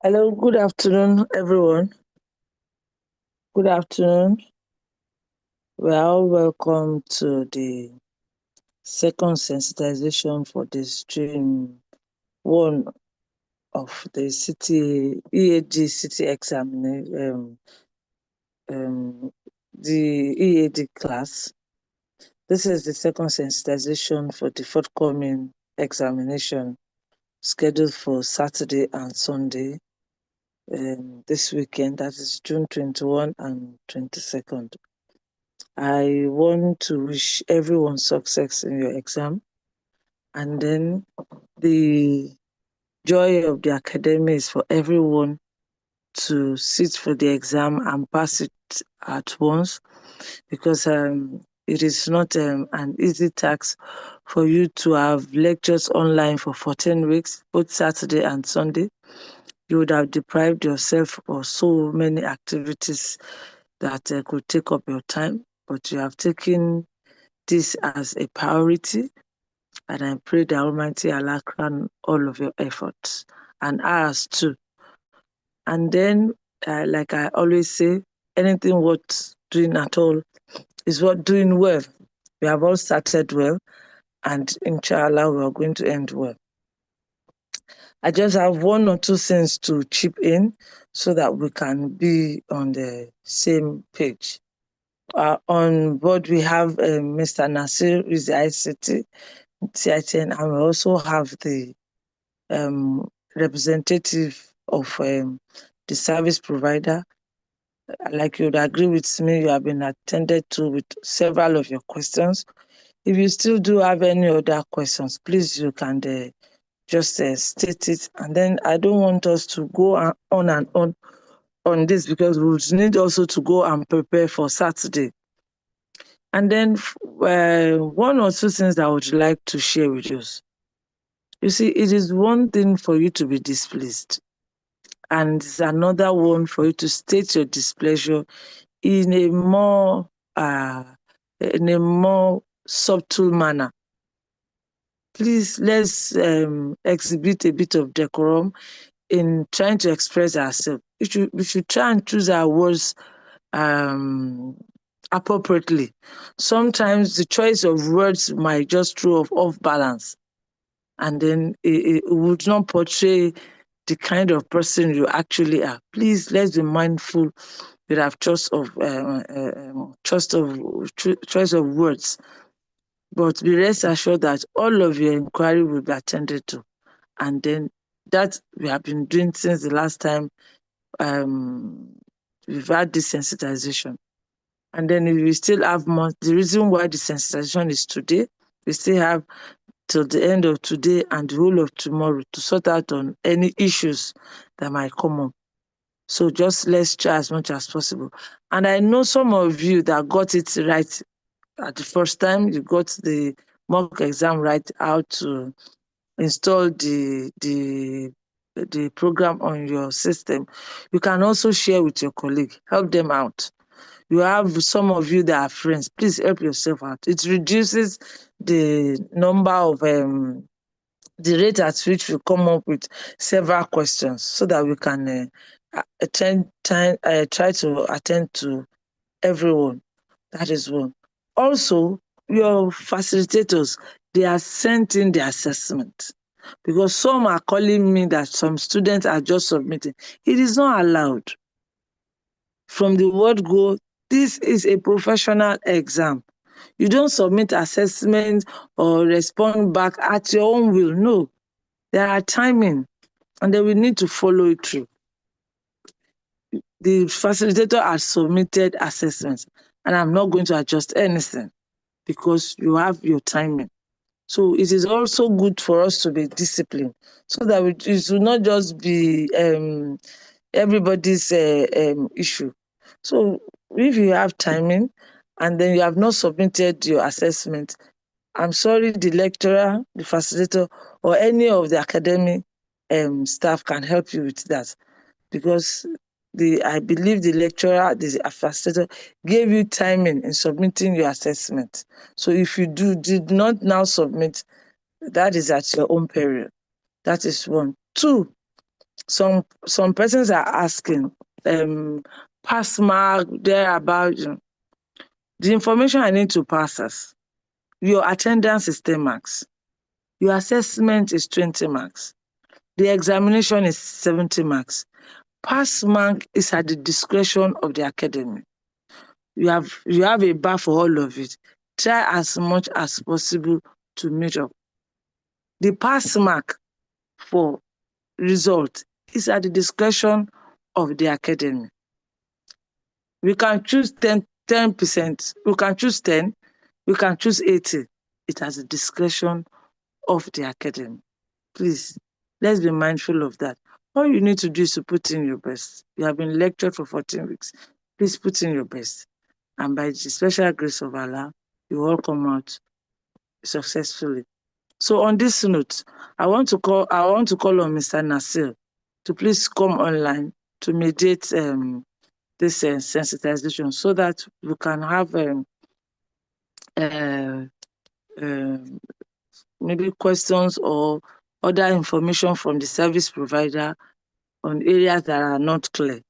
Hello, good afternoon, everyone. Good afternoon. We are all welcome to the second sensitization for the stream one of the city EAD city examination, the EAD class. This is the second sensitization for the forthcoming examination scheduled for Saturday and Sunday this weekend, that is June 21 and 22nd. I want to wish everyone success in your exam. And then the joy of the academy is for everyone to sit for the exam and pass it at once, because it is not an easy task for you to have lectures online for 14 weeks, both Saturday and Sunday. You would have deprived yourself of so many activities that could take up your time, but you have taken this as a priority, and I pray the Almighty Allah grant all of your efforts and ours too. And then, like I always say, anything worth doing at all is worth doing well. We have all started well, and inshallah, we are going to end well. I just have one or two things to chip in so that we can be on the same page. On board, we have Mr. Nasir, who is the ICT, CITN, and we also have the representative of the service provider. Like you would agree with me, you have been attended to with several of your questions. If you still do have any other questions, please, you can just state it. And then I don't want us to go on and on this, because we would need also to go and prepare for Saturday. And then one or two things that I would like to share with you. You see, it is one thing for you to be displeased, and it's another one for you to state your displeasure in a more subtle manner. Please, let's exhibit a bit of decorum in trying to express ourselves. We should try and choose our words appropriately. Sometimes the choice of words might just throw off balance, and then it would not portray the kind of person you actually are. Please, let's be mindful with our choice of words. But be rest assured that all of your inquiry will be attended to. And then that we have been doing since the last time we've had this sensitization. And then if we still have more, the reason why the sensitization is today, we still have till the end of today and the whole of tomorrow to sort out on any issues that might come up. So just let's try as much as possible. And I know some of you that got it right at the first time, you got the mock exam right, how to install the program on your system. You can also share with your colleague, help them out. You have some of you that are friends, please help yourself out. It reduces the number of the rate at which we come up with several questions, so that we can try to attend to everyone. That is one. Also, your facilitators, they are sent in the assessment, because some are calling me that some students are just submitting. It is not allowed. From the word go, this is a professional exam. You don't submit assessment or respond back at your own will. No, there are timing, and then we need to follow it through. The facilitator has submitted assessments, and I'm not going to adjust anything, because you have your timing. So it is also good for us to be disciplined, so that it will not just be everybody's issue. So if you have timing and then you have not submitted your assessment, I'm sorry, the lecturer, the facilitator, or any of the academic staff can help you with that, because I believe the lecturer, the facilitator, gave you timing in submitting your assessment. So if you did not now submit, that is at your own peril. That is one. Two, Some persons are asking, pass mark there about the information I need to pass us. Your attendance is 10 marks. Your assessment is 20 marks. The examination is 70 marks. Pass mark is at the discretion of the academy. You have a bar for all of it. Try as much as possible to meet up. The pass mark for result is at the discretion of the academy. We can choose 10%, we can choose 10, we can choose 80. It has the discretion of the academy. Please, let's be mindful of that. All you need to do is to put in your best. You have been lectured for 14 weeks. Please put in your best. And by the special grace of Allah, you will come out successfully. So on this note, I want to call on Mr. Nasir to please come online to mediate this sensitization so that we can have maybe questions or other information from the service provider on areas that are not clear.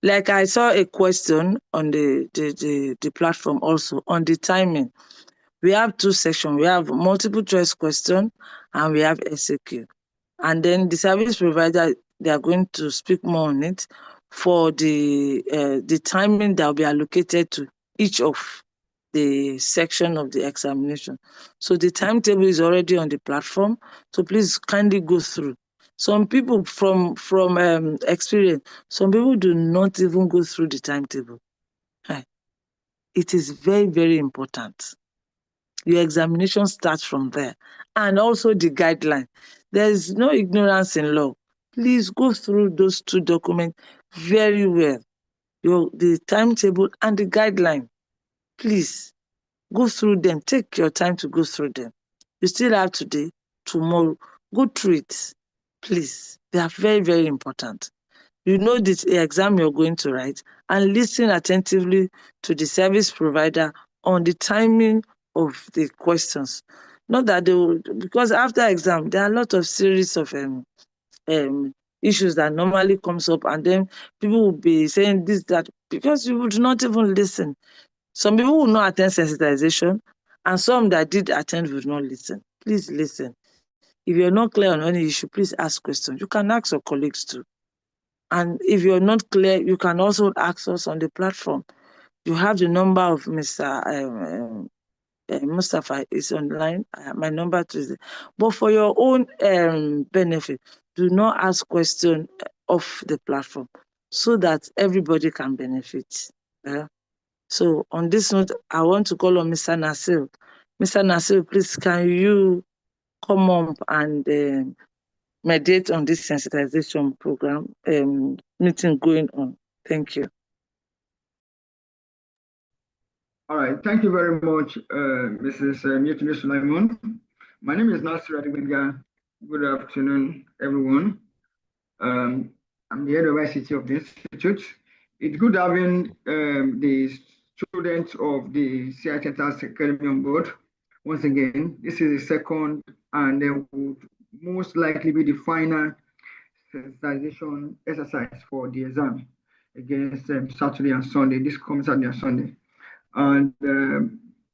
Like I saw a question on the platform also on the timing. We have two sections. We have multiple choice question and we have SAQ. And then the service provider, they are going to speak more on it for the timing that will be allocated to each of the section of the examination. So the timetable is already on the platform. So please kindly go through. Some people from experience, some people do not even go through the timetable. It is very, very important. Your examination starts from there. And also the guideline. There is no ignorance in law. Please go through those two documents very well. The timetable and the guideline. Please go through them. Take your time to go through them. You still have today, tomorrow. Go through it. Please. They are very, very important. You know the exam you're going to write and listen attentively to the service provider on the timing of the questions. Not that they will, because after exam, there are a lot of series of issues that normally comes up, and then people will be saying this, that, because you would not even listen. Some people will not attend sensitization, and some that did attend would not listen. Please listen. If you're not clear on any issue, please ask questions. You can ask your colleagues too. And if you're not clear, you can also ask us on the platform. You have the number of Mr. Mustafa is online. My number is there. But for your own benefit, do not ask questions off the platform so that everybody can benefit. So on this note, I want to call on Mr. Nasir. Mr. Nasir, please, can you come up and mediate on this sensitization program meeting going on? Thank you. All right, thank you very much, Mrs. Mutiny Sulaiman. My name is Nasir Adegbenga. Good afternoon, everyone. I'm the head of ICT of the Institute. It's good having the students of the CI Centers Academy on board. Once again, this is the second and there would most likely be the final sensitization exercise for the exam against Saturday and Sunday. This comes Saturday and Sunday. And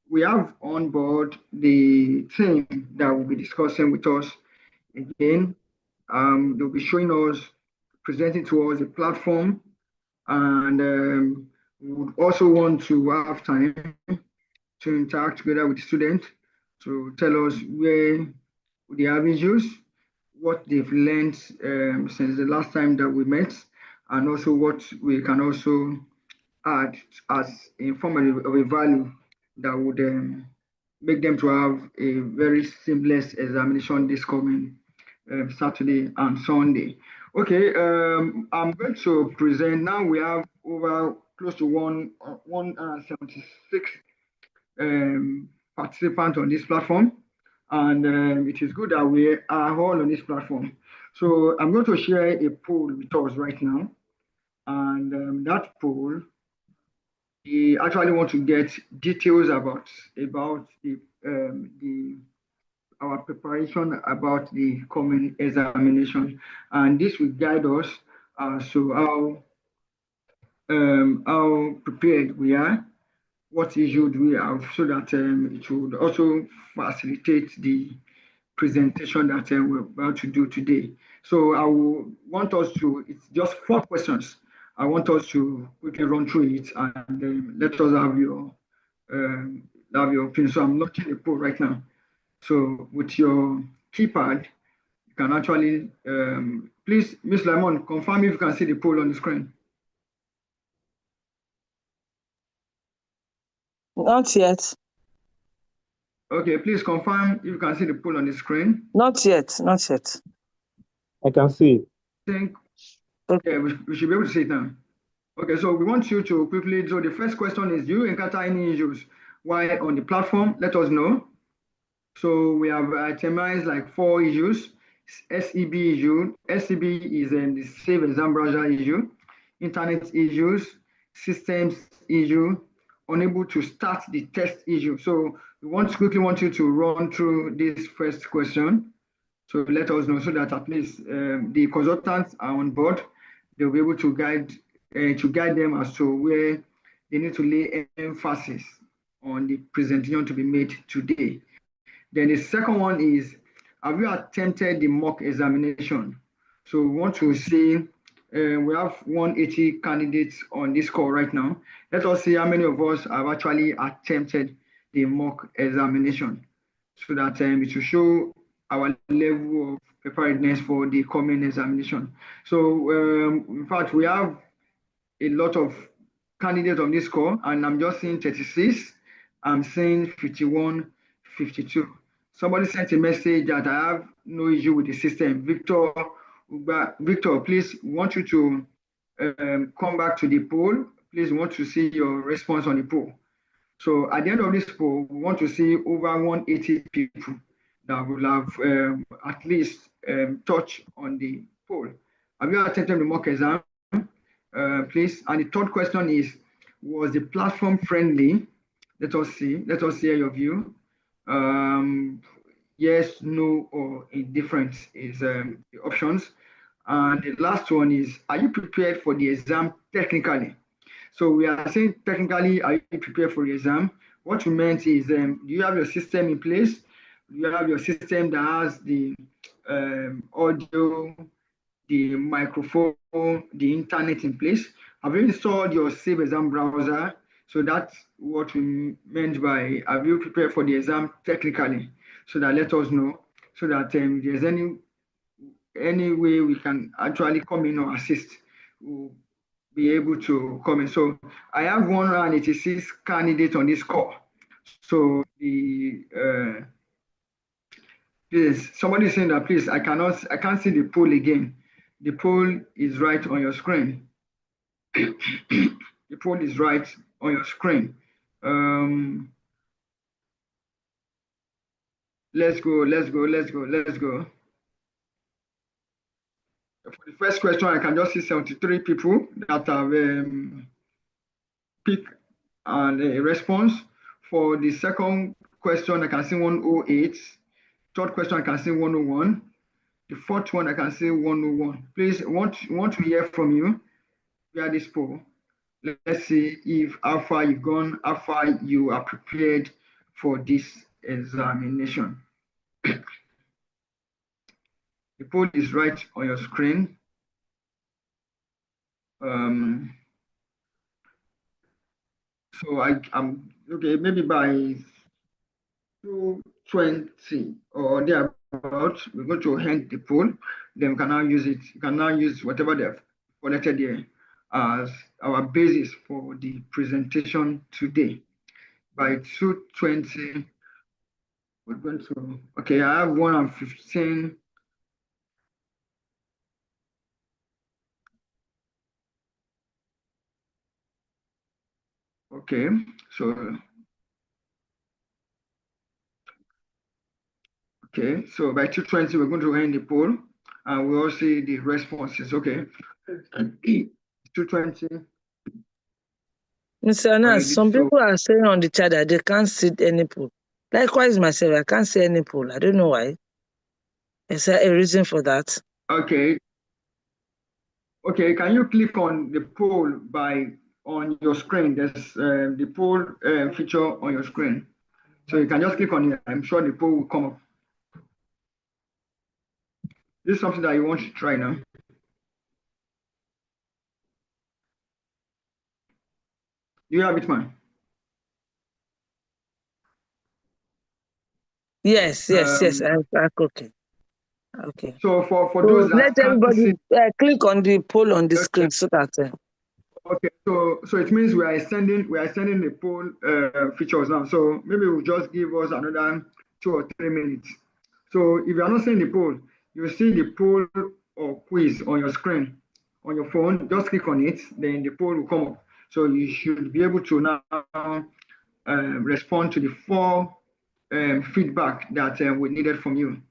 we have on board the team that will be discussing with us again. They'll be showing us, presenting to us a platform, and we would also want to have time to interact together with the students to tell us where they have issues, what they've learned since the last time that we met, and also what we can also add as a form of a value that would make them to have a very seamless examination this coming Saturday and Sunday. Okay, I'm going to present now. We have over close to 176 participants on this platform, and it is good that we are all on this platform. So I'm going to share a poll with us right now, and that poll, we actually want to get details about the our preparation about the coming examination, and this will guide us to how prepared we are, what issues we have, so that it would also facilitate the presentation that we're about to do today. So I will want us to, it's just 4 questions. I want us to quickly run through it and let us have your opinion. So I'm launching the poll right now. So with your keypad, you can actually, please, Ms. Lemon, confirm if you can see the poll on the screen. Not yet. Okay, please confirm if you can see the poll on the screen. Not yet. Not yet. I can see it. I think, Okay. yeah, we should be able to see it now. Okay, so we want you to quickly, so the first question is, do you encounter any issues while on the platform? Let us know. So we have itemized like 4 issues. SEB issue. SEB is the Safe Exam Browser issue. Internet issues, systems issue, unable to start the test issue. So we quickly want you to run through this first question. So let us know so that at least the consultants are on board. They'll be able to guide them as to where they need to lay emphasis on the presentation to be made today. Then the second one is, have you attempted the mock examination? So we want to see, we have 180 candidates on this call right now. Let us see how many of us have actually attempted the mock examination, so that it will show our level of preparedness for the coming examination. So in fact, we have a lot of candidates on this call, and I'm just seeing 36. I'm seeing 51, 52. Somebody sent a message that I have no issue with the system. Victor, please, want you to come back to the poll. Please, want to see your response on the poll. So at the end of this poll, we want to see over 180 people that will have at least touched on the poll. Have you attempted the mock exam? Please. And the third question is, was the platform friendly? Let us hear your view. Yes, no, or indifferent is the options. And the last one is, are you prepared for the exam technically? So we are saying technically, are you prepared for the exam? What we meant is, do you have your system in place? Do you have your system that has the audio, the microphone, the internet in place? Have you installed your Safe Exam browser? So that's what we meant by, have you prepared for the exam technically? So that let us know, so that if there's any way we can actually come in or assist, we'll be able to come in. So I have 186 candidates on this call. So please, somebody is saying that, please, I can't see the poll again. The poll is right on your screen. The poll is right on your screen. Let's go. For the first question, I can just see 73 people that have picked a response. For the second question, I can see 108. Third question, I can see 101. The fourth one, I can see 101. Please, want to hear from you via this poll. Let's see if how far you've gone, how far you are prepared for this examination. The poll is right on your screen. So I'm okay, maybe by 2:20 or thereabouts, we're going to end the poll. Then we can now use it. You can now use whatever they've collected here as our basis for the presentation today. By 2:20, we're going to, okay, I have 115. Okay, so by 2:20, we're going to end the poll and we'll see the responses. Okay. 2:20. Mr. Anas, some people are saying on the chat that they can't see any poll. Likewise, myself, I can't see any poll. I don't know why. Is there a reason for that? Okay. Okay, can you click on the poll on your screen? There's the poll feature on your screen. So you can just click on it. I'm sure the poll will come up. This is something that you want to try now. You have it, man. Yes. Okay. Okay. So for So those that let can't everybody see, click on the poll on the screen so that. okay, so it means we are extending the poll features now. So maybe we'll just give us another 2 or 3 minutes. So if you are not seeing the poll, you see the poll or quiz on your screen on your phone. Just click on it, then the poll will come up. So you should be able to now respond to the 4 feedback that we needed from you.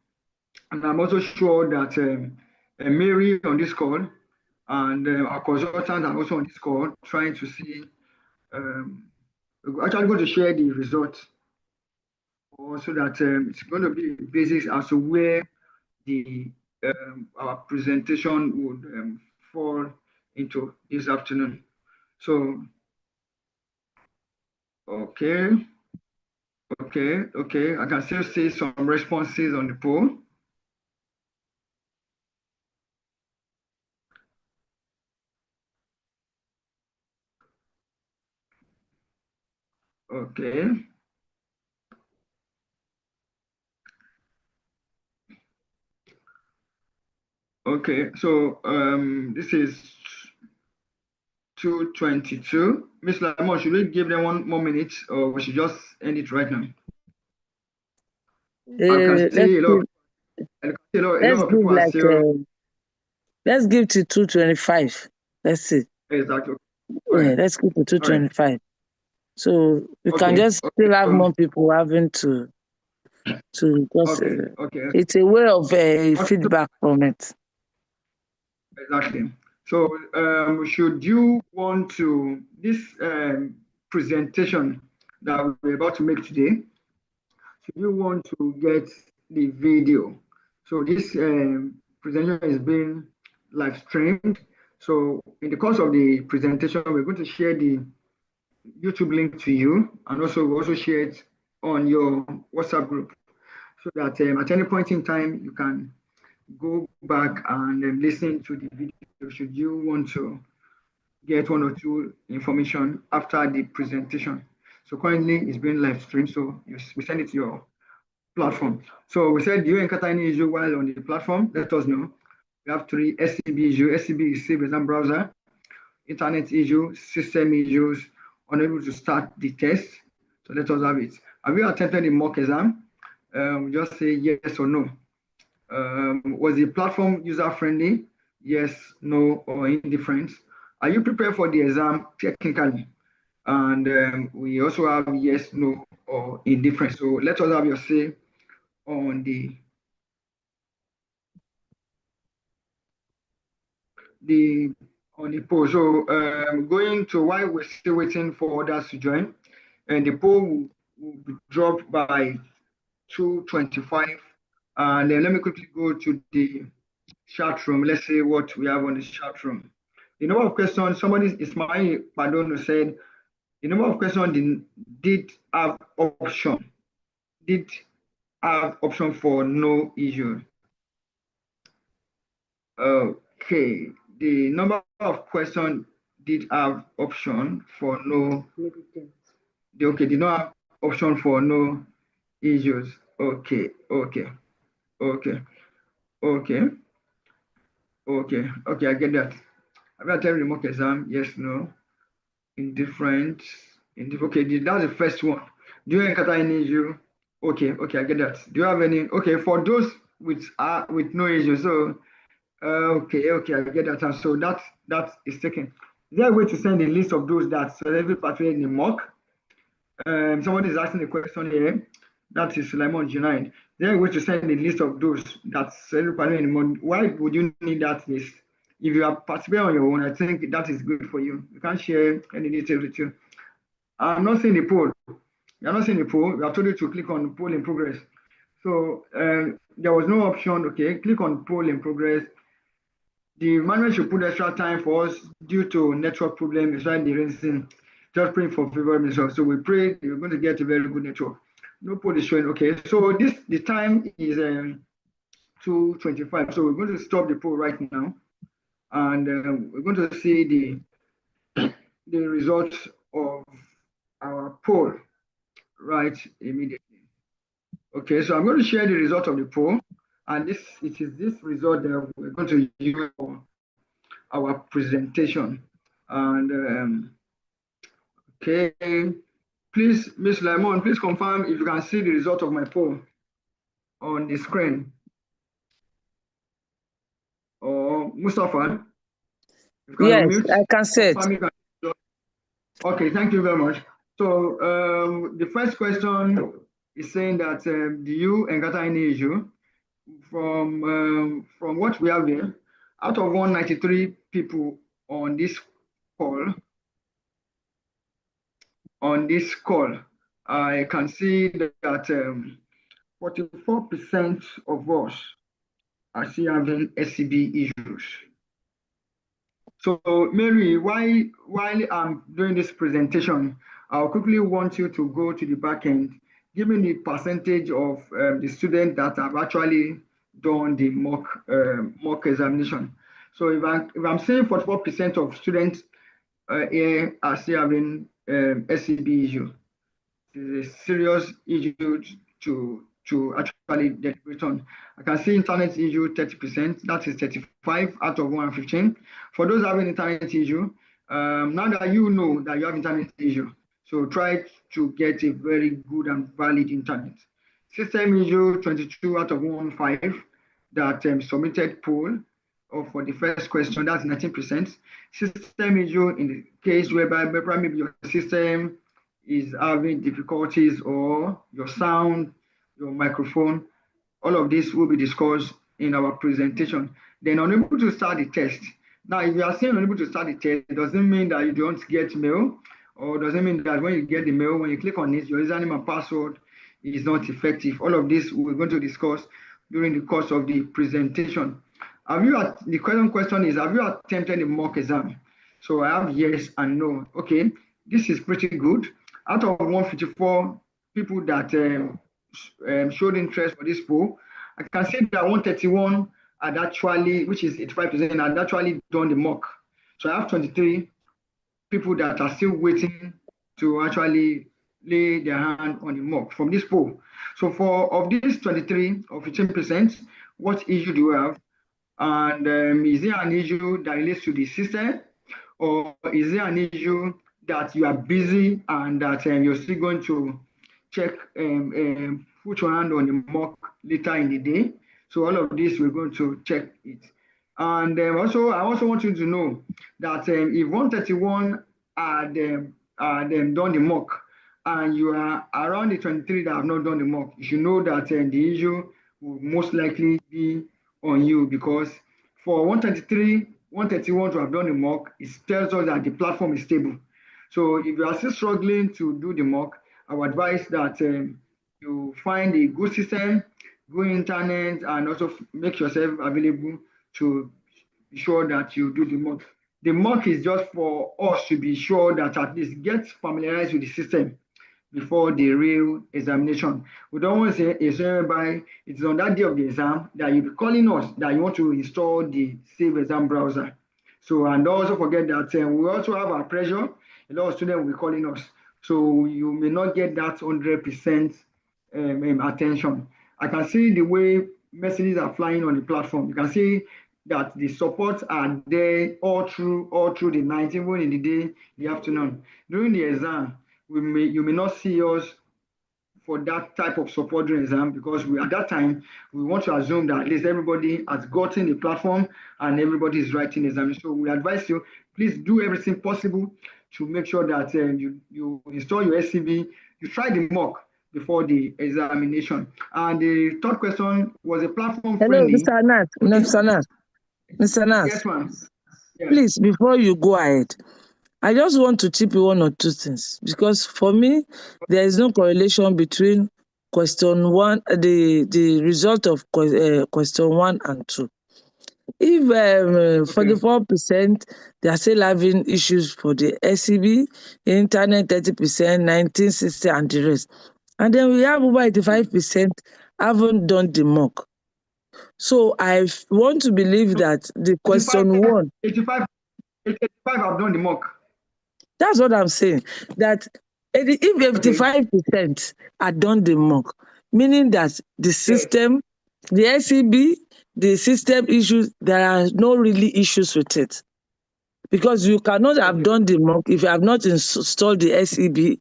And I'm also sure that Mary on this call and our consultants are also on this call trying to see. We're actually going to share the results, so that it's going to be basics as to where the our presentation would fall into this afternoon. So, okay, I can still see some responses on the poll. Okay. Okay, so this is 2:22. Ms. Lamont, should we give them 1 more minute, or we should just end it right now? I can see a lot of people are still. Let's give to 2:25. Let's see. Exactly. Yeah, let's give to 2:25. So we can just still have more people having to just. It's a way of feedback from it. Exactly. So should you want to this presentation that we're about to make today? Should you want to get the video? So this presentation is being live streamed. So in the course of the presentation, we're going to share the YouTube link to you, and also share it on your WhatsApp group, so that at any point in time you can go back and listen to the video should you want to get 1 or 2 information after the presentation. So currently it's being live streamed, so we send it to your platform. So we said, do you encounter any issue while on the platform? Let us know. We have 3 SCB issue. SCB is Save Exam Browser, internet issue, system issues, unable to start the test. So let us have it. Have you attempted the mock exam? Just say yes or no. Was the platform user-friendly? Yes, no, or indifferent? Are you prepared for the exam technically? And we also have yes, no, or indifferent. So let us have your say on the poll. So going to while we're still waiting for others to join, and the poll will be dropped by 2:25. And then let me quickly go to the chat room. Let's see what we have on the chat room. The number of questions, somebody, Ismail Padono said, the number of questions did have option for no issue. Okay, the number of questions did have option for no. Did not have option for no issues. Okay, I get that. Have you attended remote exam? Yes, no. Indifferent. Okay, that's the first one. Do you encounter any issue? Okay, I get that. Do you have any? Okay, for those with no issue. So okay, I get that. And so that is taken. Is there a way to send a list of those that successfully participated in the mock? Somebody is asking a question here. That is Lemon G9. Is there a way to send a list of those that successfully participated in the mock? Why would you need that list? If you are participating on your own, I think that is good for you. You can't share any details with you. I'm not seeing the poll. You are not seeing the poll. We have told you to click on poll in progress. So there was no option. Okay, click on poll in progress. The management should put extra time for us due to network problem. It's like the reason. Just praying for favorable results. So we pray we're going to get a very good network. No poll is showing. Okay, so the time is 2:25. So we're going to stop the poll right now, and we're going to see the results of our poll right immediately. Okay, so I'm going to share the result of the poll, and it is this result that we're going to use for our presentation. And okay, please, Ms. Lemon, please confirm if you can see the result of my poll on the screen. Or Mustafa, yes, I can see it. Okay, thank you very much. So the first question is saying that do you encounter any issue? From what we have here, out of 193 people on this call, I can see that 44% of us are still having SCB issues. So Mary, while I'm doing this presentation, I'll quickly want you to go to the back end, give me the percentage of the students that have actually done the mock examination. So if I'm saying 44% of students here are still having SCB issue, it is a serious issue to actually deliberate on. I can see internet issue 30%, that is 35 out of 115. For those having internet issue, now that you know that you have internet issue, so try to get a very good and valid internet. System issue 22 out of 115 that submitted poll for the first question, that's 19%. System issue in the case whereby maybe your system is having difficulties or your sound, your microphone, all of this will be discussed in our presentation. Then unable to start the test. Now, if you are saying unable to start the test, it doesn't mean that you don't get mail, or doesn't mean that when you get the mail, when you click on it, your username and password is not effective. All of this we're going to discuss during the course of the presentation. The question is, have you attempted a mock exam? So I have yes and no. Okay, this is pretty good. Out of 154 people that showed interest for this poll, I can say that 131 had actually, which is 85%, had actually done the mock. So I have 23 people that are still waiting to actually lay their hand on the mock from this poll. So of these 23 or 15%, what issue do you have? And is there an issue that relates to the system, or is there an issue that you are busy and that you're still going to check, put your hand on the mock later in the day? So all of this, we're going to check it. And I also want you to know that if 131 are done the mock, and you are around the 23 that have not done the mock, you should know that the issue will most likely be on you, because for 133, 131 to have done the mock, it tells us that the platform is stable. So if you are still struggling to do the mock, I would advise that you find a good system, good internet, and also make yourself available to be sure that you do the mock. The mock is just for us to be sure that at least get familiarized with the system before the real examination. We don't want to say it's whereby it's on that day of the exam that you'll be calling us that you want to install the Save Exam browser. So, and don't also forget that we also have our pressure. A lot of students will be calling us. So you may not get that 100% attention. I can see the way messages are flying on the platform. You can see that the supports are there all through the night, even in the day, the afternoon. During the exam, you may not see us for that type of support during exam, because at that time we want to assume that at least everybody has gotten the platform and everybody is writing exam. So we advise you, please do everything possible to make sure that you install your SCB, you try the mock before the examination. And the third question was a platform friendly. Hello, Mr. Nat. Okay. Mr. Nat. Yes, ma'am. Yes. Please, before you go ahead, I just want to chip in one or two things because for me, there is no correlation between question one, the result of question 1 and 2. If 44% they are still having issues for the SCB, internet 30%, 1960 and the rest. And then we have over 85% haven't done the mock. So I want to believe that the question 1. 85 have done the mock. That's what I'm saying. That if 85% are done the mock, meaning that the system, the SCB, the system issues, there are no really issues with it. Because you cannot have done the mock if you have not installed the SCB.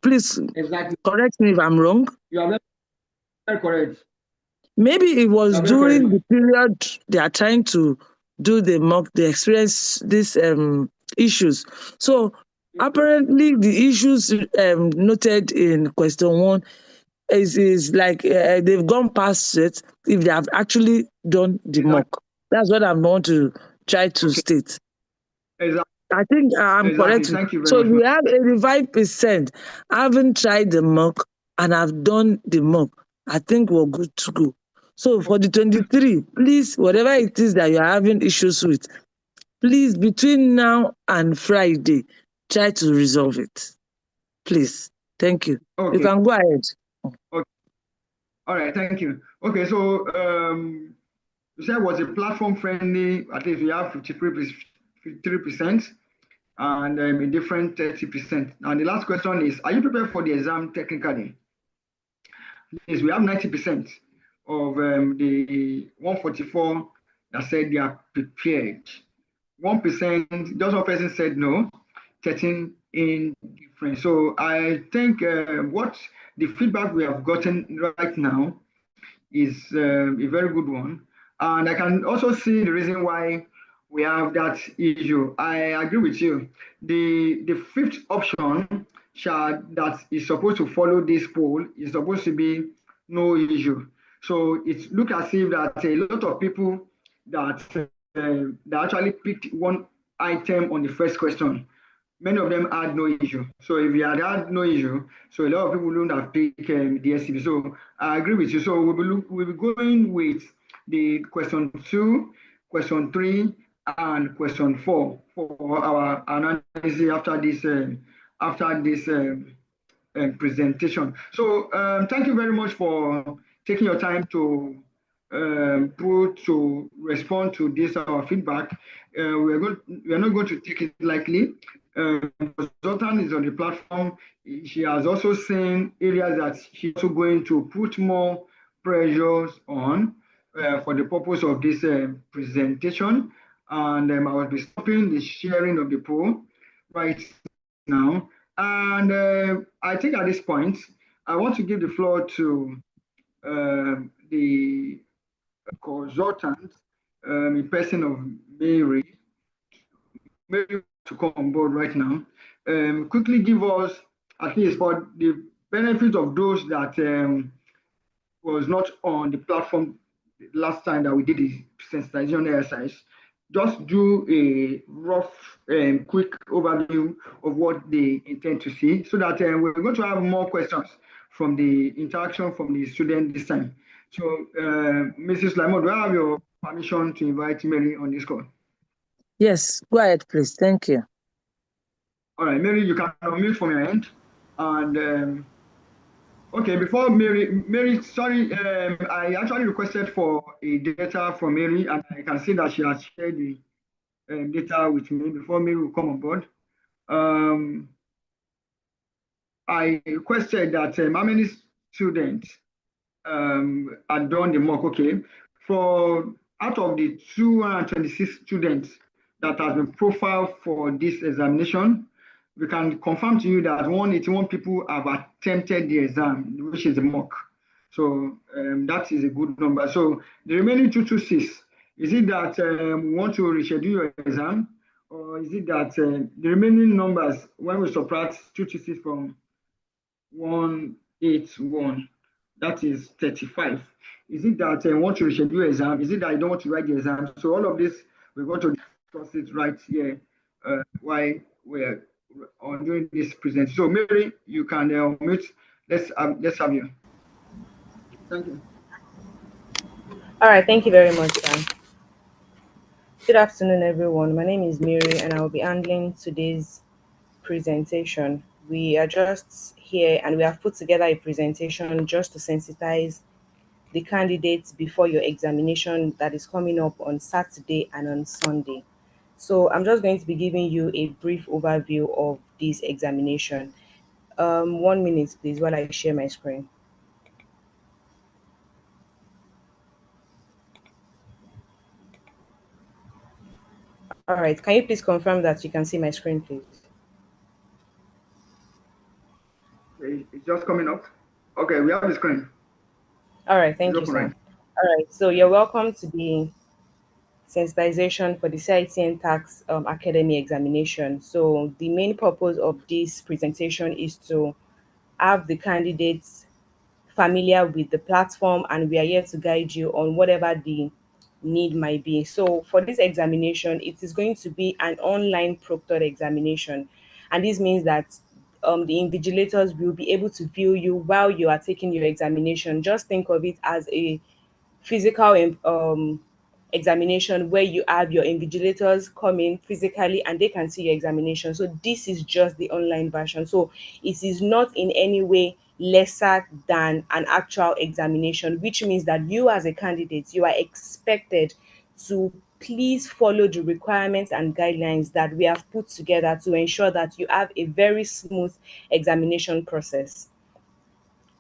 Please correct me if I'm wrong. You are very correct. Maybe it was during the period they are trying to do the mock, they experience these issues. So apparently the issues noted in question 1 is like they've gone past it if they have actually done the mock. That's what I want to try to state. Exactly. I think I'm correct. Thank you So very much. we have 85% haven't tried the mock and have done the mock. I think we're good to go. So for the 23, please, whatever it is that you're having issues with, please, between now and Friday, try to resolve it. Please. Thank you. Okay. You can go ahead. Okay. All right, thank you. Okay, so you said was a platform friendly, at least we have 53%, and a different 30%. And the last question is, are you prepared for the exam technically? Yes, we have 90% of the 144 that said they are prepared. 1%, just one person said no, 13 indifferent. So I think what the feedback we have gotten right now is a very good one. And I can also see the reason why we have that issue. I agree with you. The fifth option that is supposed to follow this poll is supposed to be no issue. So it looks as if that a lot of people that actually picked one item on the first question, many of them had no issue. So if you had no issue, so a lot of people wouldn't have picked the SCB. So I agree with you. So we'll be going with the question 2, question 3, and question 4 for our analysis after this presentation. So thank you very much for taking your time to respond to this our feedback. We are not going to take it lightly. Zoltan is on the platform. She has also seen areas that she's also going to put more pressures on for the purpose of this presentation. And I will be stopping the sharing of the poll right now. And I think at this point, I want to give the floor to the consultant, in person of Mary to come on board right now. Quickly give us, at least for the benefit of those that was not on the platform last time that we did the sensitization exercise, just do a rough quick overview of what they intend to see, so that we're going to have more questions from the interaction from the student this time. So Mrs. Lamont, do I have your permission to invite Mary on this call? Yes, go ahead, please. Thank you. All right, Mary, you can unmute from your end. And okay, before Mary, sorry, I actually requested for a data from Mary, and I can see that she has shared the data with me before Mary will come on board. I requested that how many students had done the mock. Okay, for out of the 226 students that has been profiled for this examination, we can confirm to you that 181 people have attempted the exam, which is a mock. So that is a good number. So the remaining 226, is it that we want to reschedule your exam, or is it that the remaining numbers, when we subtract 226 from 181, that is 35? Is it that you want to reschedule your exam? Is it that you don't want to write the exam? So all of this, we're going to discuss it right here while we're on doing this present. So, Mary, you can mute. Let's have you. Thank you. All right, thank you very much, Dan. Good afternoon, everyone. My name is Mary, and I will be handling today's presentation. We are just here and we have put together a presentation just to sensitize the candidates before your examination that is coming up on Saturday and on Sunday. So I'm just going to be giving you a brief overview of this examination. 1 minute, please, while I share my screen. All right, can you please confirm that you can see my screen, please? Okay, it's just coming up. Okay, we have the screen. All right, It's thank you, open, right? sir. All right, so you're welcome to the sensitization for the CITN Tax Academy examination. So the main purpose of this presentation is to have the candidates familiar with the platform, and we are here to guide you on whatever the need might be. So for this examination, it is going to be an online proctored examination, and this means that the invigilators will be able to view you while you are taking your examination. Just think of it as a physical examination where you have your invigilators come in physically and they can see your examination. So this is just the online version. So it is not in any way lesser than an actual examination, which means that you as a candidate, you are expected to please follow the requirements and guidelines that we have put together to ensure that you have a very smooth examination process.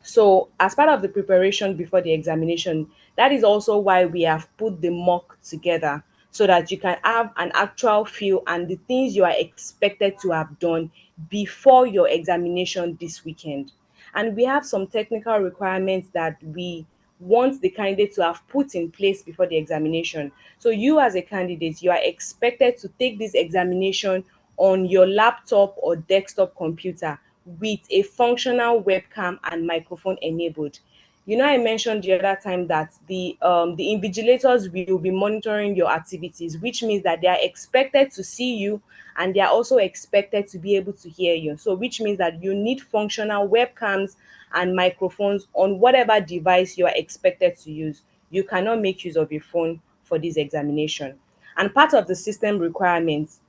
So, as part of the preparation before the examination, that is also why we have put the mock together so that you can have an actual feel and the things you are expected to have done before your examination this weekend. And we have some technical requirements that we want the candidate to have put in place before the examination. So, you as a candidate, you are expected to take this examination on your laptop or desktop computer with a functional webcam and microphone enabled. You know, I mentioned the other time that the invigilators will be monitoring your activities, which means that they are expected to see you and they are also expected to be able to hear you. So, which means that you need functional webcams and microphones on whatever device you are expected to use. You cannot make use of a phone for this examination. And part of the system requirements,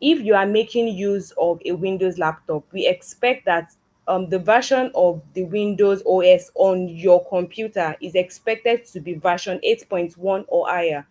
if you are making use of a Windows laptop, we expect that the version of the Windows OS on your computer is expected to be version 8.1 or higher.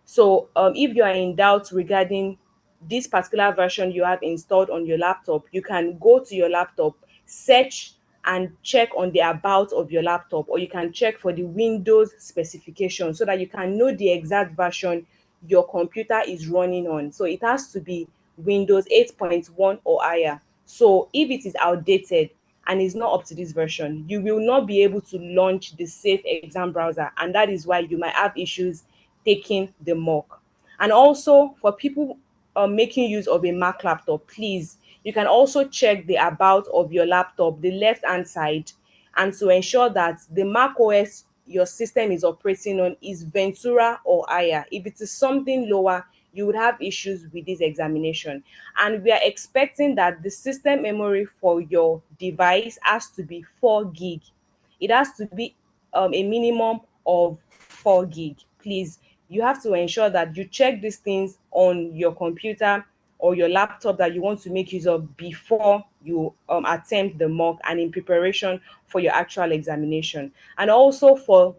So if you are in doubt regarding this particular version you have installed on your laptop, you can go to your laptop, search and check on the about of your laptop, or you can check for the Windows specification so that you can know the exact version your computer is running on. So it has to be Windows 8.1 or higher. So if it is outdated and is not up to this version, you will not be able to launch the safe exam browser, and that is why you might have issues taking the mock. And also for people making use of a Mac laptop, please, you can also check the about of your laptop, the left hand side, and to ensure that the Mac OS your system is operating on is Ventura or higher. If it is something lower, you would have issues with this examination. And we are expecting that the system memory for your device has to be 4 gig. It has to be a minimum of 4 gig. Please, you have to ensure that you check these things on your computer or your laptop that you want to make use of before you attempt the mock and in preparation for your actual examination. And also for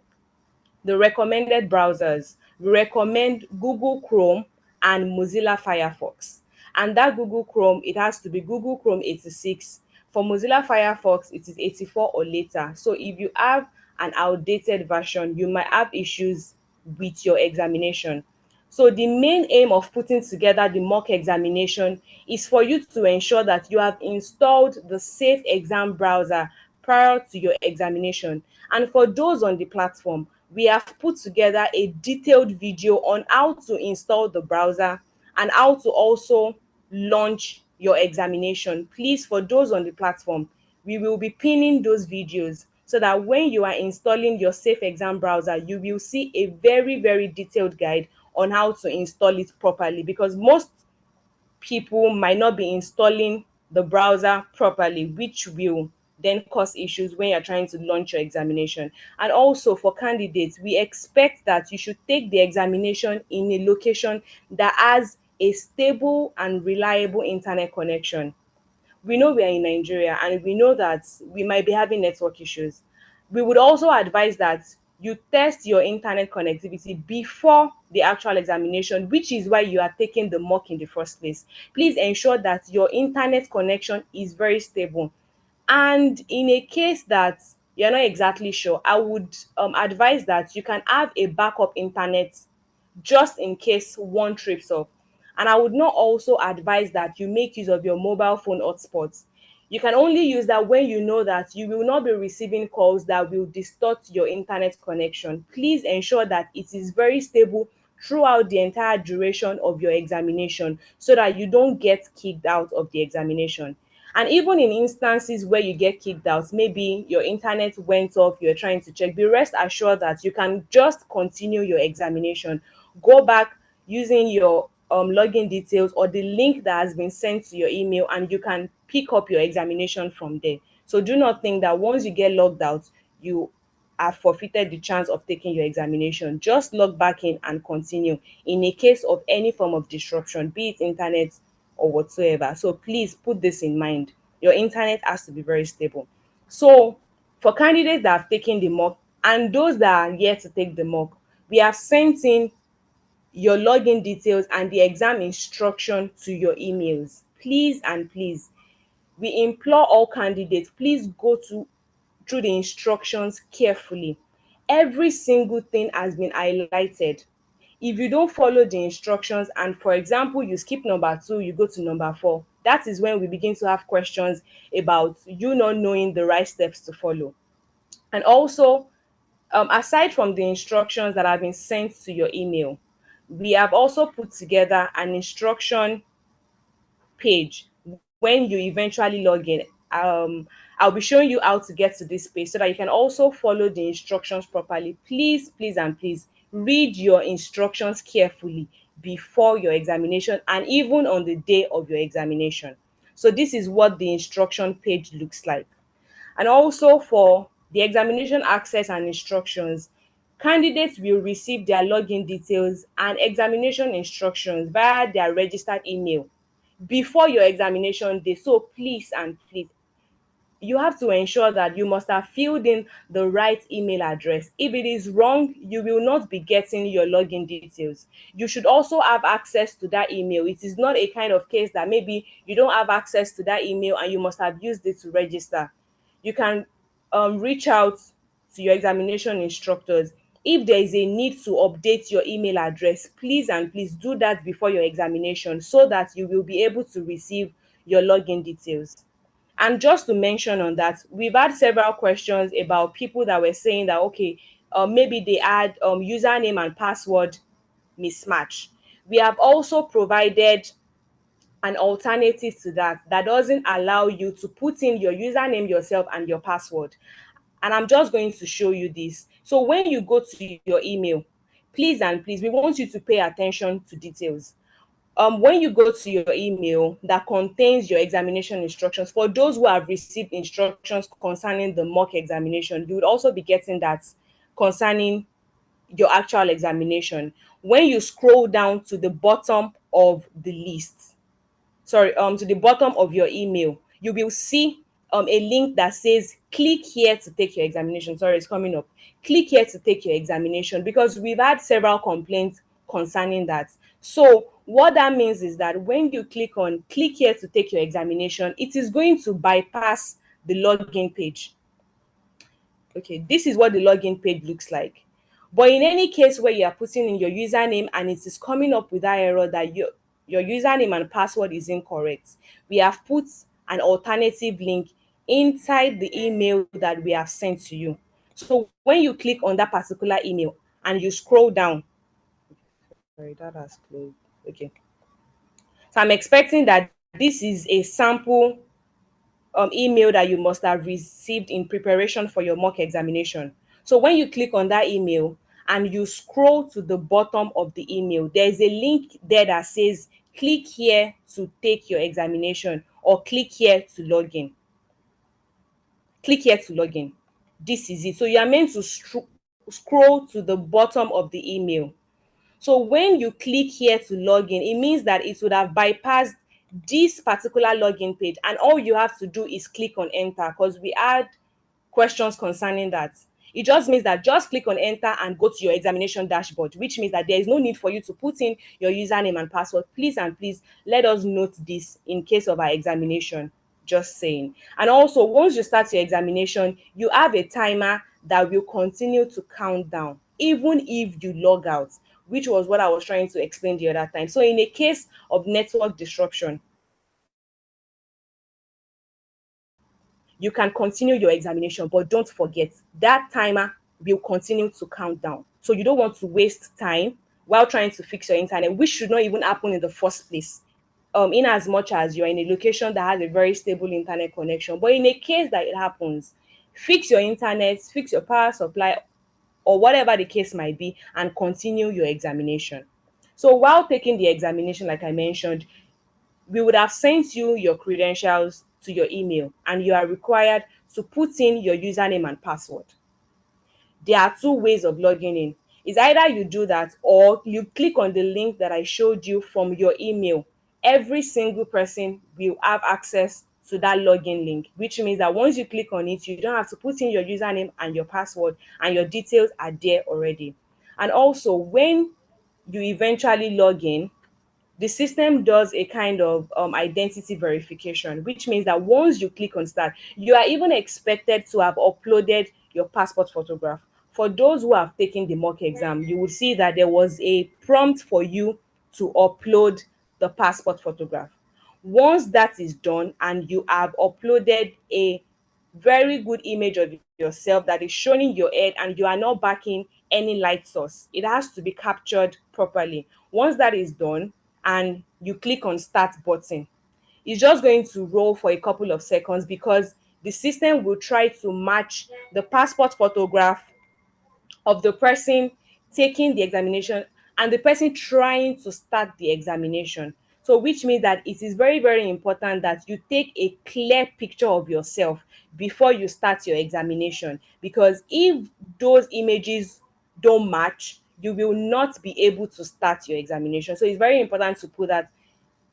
the recommended browsers, we recommend Google Chrome and Mozilla Firefox. And that Google Chrome, it has to be Google Chrome 86. For Mozilla Firefox, it is 84 or later. So if you have an outdated version, you might have issues with your examination. So the main aim of putting together the mock examination is for you to ensure that you have installed the safe exam browser prior to your examination. And for those on the platform, we have put together a detailed video on how to install the browser and how to also launch your examination. Please, for those on the platform, we will be pinning those videos so that when you are installing your safe exam browser, you will see a very, very detailed guide on how to install it properly, because most people might not be installing the browser properly, which will then cause issues when you're trying to launch your examination. And also for candidates, we expect that you should take the examination in a location that has a stable and reliable internet connection. We know we are in Nigeria and we know that we might be having network issues. We would also advise that you test your internet connectivity before the actual examination, which is why you are taking the mock in the first place. Please ensure that your internet connection is very stable. And in a case that you're not exactly sure, I would advise that you can have a backup internet just in case one trips up. And I would not also advise that you make use of your mobile phone hotspots. You can only use that when you know that you will not be receiving calls that will distort your internet connection. Please ensure that it is very stable throughout the entire duration of your examination so that you don't get kicked out of the examination. And even in instances where you get kicked out, maybe your internet went off, you're trying to check, be rest assured that you can just continue your examination. Go back using your login details or the link that has been sent to your email, and you can pick up your examination from there. So do not think that once you get logged out, you have forfeited the chance of taking your examination. Just log back in and continue in a case of any form of disruption, be it internet or whatsoever. So please put this in mind. Your internet has to be very stable. So for candidates that have taken the mock and those that are yet to take the mock, we have sent in your login details and the exam instruction to your emails. Please and please, we implore all candidates, please go through the instructions carefully. Every single thing has been highlighted. If you don't follow the instructions and, for example, you skip number 2, you go to number 4, that is when we begin to have questions about you not knowing the right steps to follow. And also, aside from the instructions that have been sent to your email, we have also put together an instruction page when you eventually log in. I'll be showing you how to get to this page so that you can also follow the instructions properly. Please, please, and please read your instructions carefully before your examination and even on the day of your examination. So this is what the instruction page looks like. And also for the examination access and instructions, candidates will receive their login details and examination instructions via their registered email before your examination day. So please and please, you have to ensure that you must have filled in the right email address. If it is wrong, you will not be getting your login details. You should also have access to that email. It is not a kind of case that maybe you don't have access to that email and you must have used it to register. You can reach out to your examination instructors. If there is a need to update your email address, please and please do that before your examination so that you will be able to receive your login details. And just to mention on that, we've had several questions about people that were saying that, okay, maybe they had username and password mismatch. We have also provided an alternative to that that doesn't allow you to put in your username yourself and your password. And I'm just going to show you this. So when you go to your email, please and please, we want you to pay attention to details. When you go to your email that contains your examination instructions, for those who have received instructions concerning the mock examination, you would also be getting that concerning your actual examination. When you scroll down to the bottom of the list, to the bottom of your email, you will see a link that says click here to take your examination. Sorry, it's coming up. Click here to take your examination, because we've had several complaints concerning that. So what that means is that when you click here to take your examination, it is going to bypass the login page. Okay, this is what the login page looks like. But in any case where you are putting in your username and it is coming up with that error that your username and password is incorrect, we have put an alternative link inside the email that we have sent to you. So when you click on that particular email and you scroll down, sorry, that has closed. Okay. So I'm expecting that this is a sample email that you must have received in preparation for your mock examination. So when you click on that email and you scroll to the bottom of the email, there's a link there that says click here to take your examination, or click here to log in. Click here to log in. This is it. So you are meant to scroll to the bottom of the email. So when you click here to log in, it means that it would have bypassed this particular login page, and all you have to do is click on enter, because we had questions concerning that. It just means that just click on enter and go to your examination dashboard, which means that there is no need for you to put in your username and password. Please and please let us note this in case of our examination. Just saying. And also, once you start your examination, you have a timer that will continue to count down even if you log out, which was what I was trying to explain the other time. So in a case of network disruption, you can continue your examination, but don't forget that timer will continue to count down. So you don't want to waste time while trying to fix your internet, which should not even happen in the first place. In as much as you're in a location that has a very stable internet connection. But in a case that it happens, fix your internet, fix your power supply, or whatever the case might be, and continue your examination. So while taking the examination, like I mentioned, we would have sent you your credentials to your email, and you are required to put in your username and password. There are two ways of logging in. It's either you do that or you click on the link that I showed you from your email. Every single person will have access to that login link, which means that once you click on it, you don't have to put in your username and your password, and your details are there already. And also, when you eventually log in, the system does a kind of identity verification, which means that once you click on start, you are even expected to have uploaded your passport photograph. For those who have taken the mock exam, you will see that there was a prompt for you to upload the passport photograph. Once that is done and you have uploaded a very good image of yourself that is showing your head and you are not backing any light source, it has to be captured properly. Once that is done and you click on start button, it's just going to roll for a couple of seconds, because the system will try to match the passport photograph of the person taking the examination and the person trying to start the examination. So which means that it is very, very important that you take a clear picture of yourself before you start your examination, because if those images don't match, you will not be able to start your examination. So it's very important to put that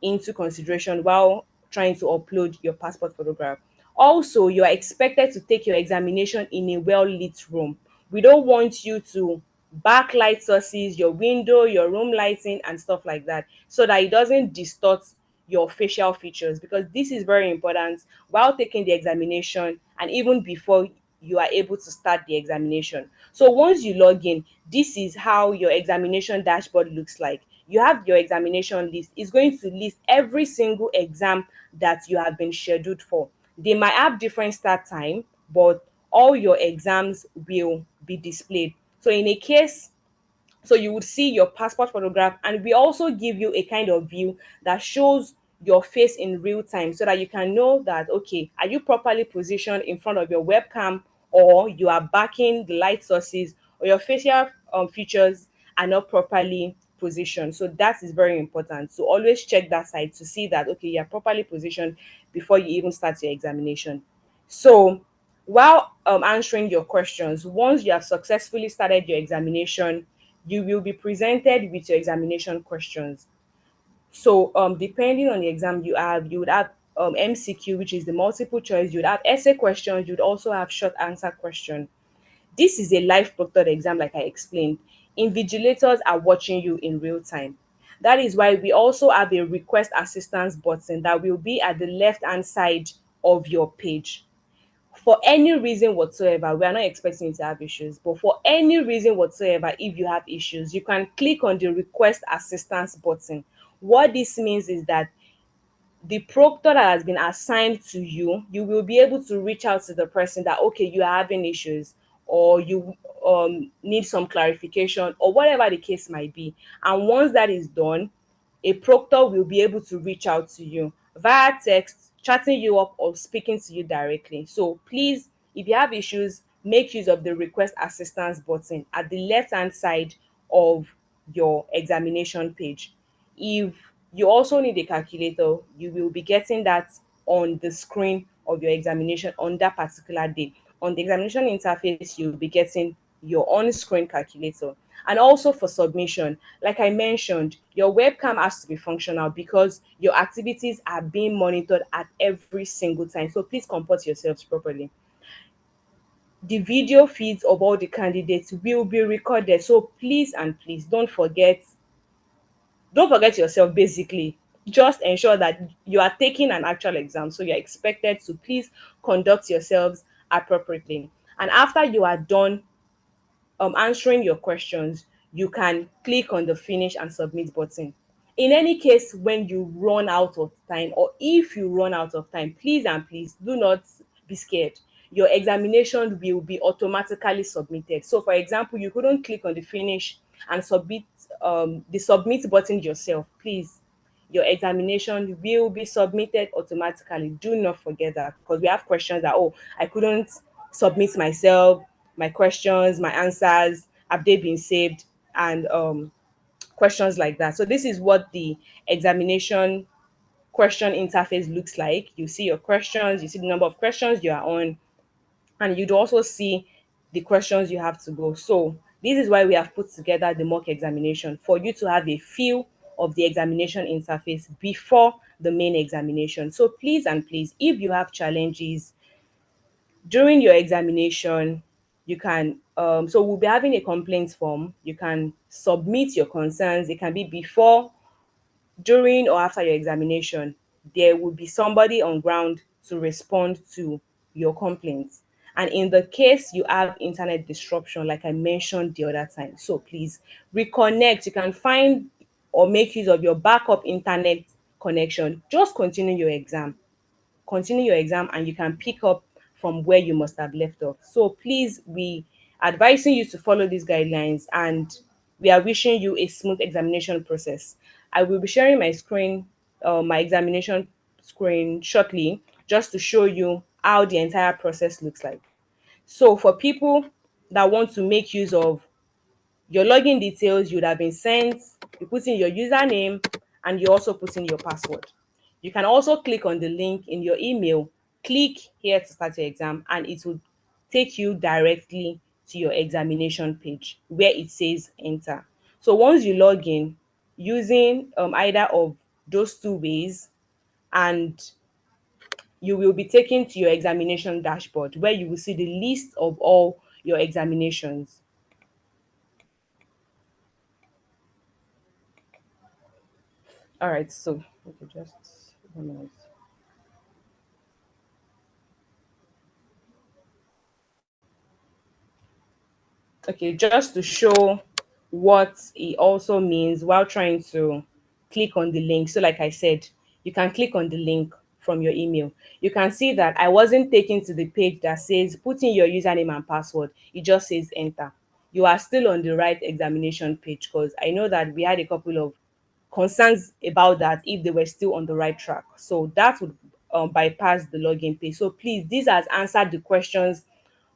into consideration while trying to upload your passport photograph. Also, you are expected to take your examination in a well-lit room. We don't want you to backlight sources, your window, your room lighting, and stuff like that, so that it doesn't distort your facial features, because this is very important while taking the examination and even before you are able to start the examination. So once you log in, this is how your examination dashboard looks like. You have your examination list. It's going to list every single exam that you have been scheduled for. They might have different start time, but all your exams will be displayed. So in a case, so you would see your passport photograph, and we also give you a kind of view that shows your face in real time, so that you can know that, okay, are you properly positioned in front of your webcam, or you are backing the light sources, or your facial features are not properly positioned. So that is very important. So always check that side to see that, okay, you're properly positioned before you even start your examination. So while answering your questions, once you have successfully started your examination, you will be presented with your examination questions. So depending on the exam you have, you would have MCQ, which is the multiple choice, you would have essay questions, you'd also have short answer question. This is a live proctored exam, like I explained. Invigilators are watching you in real time. That is why we also have a request assistance button that will be at the left hand side of your page. For any reason whatsoever, we are not expecting you to have issues, but for any reason whatsoever, if you have issues, you can click on the request assistance button. What this means is that the proctor that has been assigned to you, you will be able to reach out to the person that, okay, you are having issues, or you need some clarification, or whatever the case might be. And once that is done, a proctor will be able to reach out to you via text, chatting you up, or speaking to you directly. So please, if you have issues, make use of the request assistance button at the left hand side of your examination page. If you also need a calculator, you will be getting that on the screen of your examination on that particular day. On the examination interface, you'll be getting your on-screen calculator. And also for submission, like I mentioned, your webcam has to be functional because your activities are being monitored at every single time. So please comport yourselves properly. The video feeds of all the candidates will be recorded. So please and please don't forget yourself. Basically, just ensure that you are taking an actual exam, so you're expected to please conduct yourselves appropriately. And after you are done answering your questions, you can click on the finish and submit button. In any case, when you run out of time, or if you run out of time, please and please do not be scared. Your examination will be automatically submitted. So for example, you couldn't click on the finish and submit the submit button yourself. Please, your examination will be submitted automatically. Do not forget that, because we have questions that, oh, I couldn't submit myself, my questions, my answers, have they been saved, and questions like that. So this is what the examination question interface looks like. You see your questions, you see the number of questions you are on, and you'd also see the questions you have to go. So this is why we have put together the mock examination, for you to have a feel of the examination interface before the main examination. So please and please, if you have challenges during your examination, you can so we'll be having a complaint form. You can submit your concerns. It can be before, during, or after your examination. There will be somebody on ground to respond to your complaints. And in the case you have internet disruption, like I mentioned the other time, so please reconnect. You can find or make use of your backup internet connection. Just continue your exam and you can pick up from where you must have left off. So please, we advising you to follow these guidelines, and we are wishing you a smooth examination process. I will be sharing my screen, my examination screen shortly, just to show you how the entire process looks like. So for people that want to make use of your login details, you would have been sent, you put in your username, and you also put in your password. You can also click on the link in your email, click here to start your exam, and it will take you directly to your examination page where it says enter. So once you log in using either of those two ways, and you will be taken to your examination dashboard where you will see the list of all your examinations. All right, so okay, just 1 minute. Okay, just to show what it also means while trying to click on the link. So, like I said, you can click on the link from your email. You can see that I wasn't taken to the page that says put in your username and password. It just says enter. You are still on the right examination page, because I know that we had a couple of concerns about that, if they were still on the right track. So that would bypass the login page. So please, this has answered the questions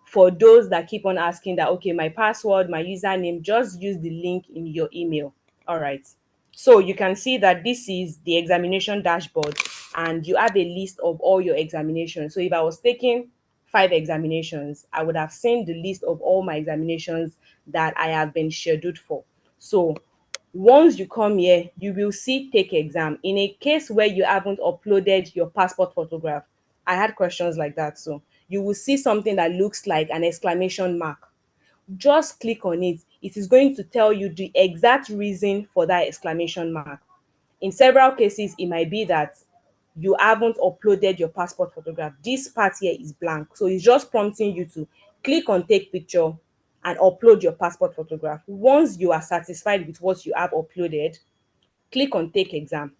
for those that keep on asking that, okay, my password, my username, just use the link in your email. All right. So you can see that this is the examination dashboard, and you have a list of all your examinations. So if I was taking 5 examinations, I would have seen the list of all my examinations that I have been scheduled for. So once you come here, you will see take exam. In a case where you haven't uploaded your passport photograph, I had questions like that. So you will see something that looks like an exclamation mark. Just click on it. It is going to tell you the exact reason for that exclamation mark. In several cases, it might be that you haven't uploaded your passport photograph. This part here is blank. So it's just prompting you to click on take picture and upload your passport photograph. Once you are satisfied with what you have uploaded, click on take exam.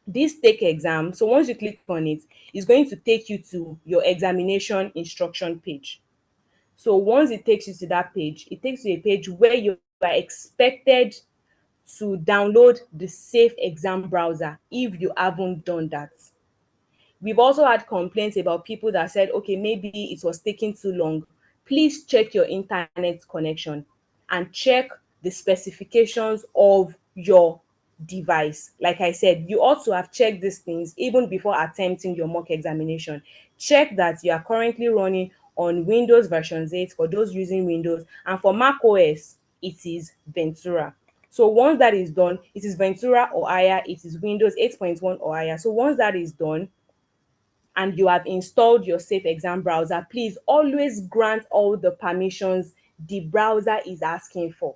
This take exam, so once you click on it, it's going to take you to your examination instruction page. So once it takes you to that page, it takes you to a page where you are expected to download the safe exam browser if you haven't done that. We've also had complaints about people that said, okay, maybe it was taking too long. please check your internet connection and check the specifications of your device. Like I said, you ought to have checked these things even before attempting your mock examination. Check that you are currently running on Windows version 8 for those using Windows, and for Mac OS, it is Ventura. So once that is done, it is Ventura or higher, it is Windows 8.1 or higher. So once that is done, and you have installed your safe exam browser, please always grant all the permissions the browser is asking for.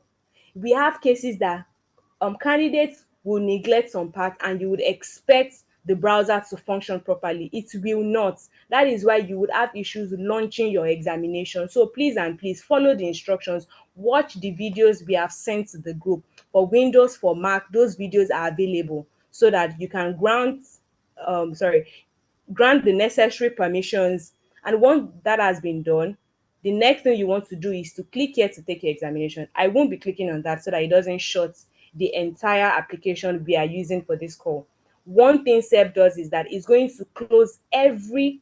We have cases that candidates will neglect some part and you would expect the browser to function properly. It will not. That is why you would have issues launching your examination. So please and please follow the instructions. Watch the videos we have sent to the group. For Windows, for Mac, those videos are available so that you can grant the necessary permissions. And once that has been done, the next thing you want to do is to click here to take your examination. I won't be clicking on that so that it doesn't shut the entire application we are using for this call. One thing SEP does is that it's going to close every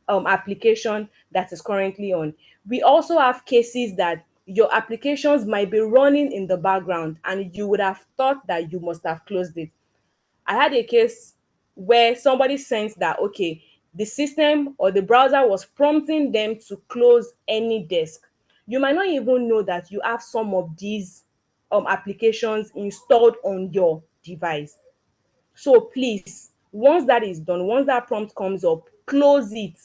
application that is currently on. We also have cases that your applications might be running in the background and you would have thought that you must have closed it. I had a case where somebody sent that, okay, the system or the browser was prompting them to close any desk. You might not even know that you have some of these applications installed on your device. So please, once that is done, once that prompt comes up, close it.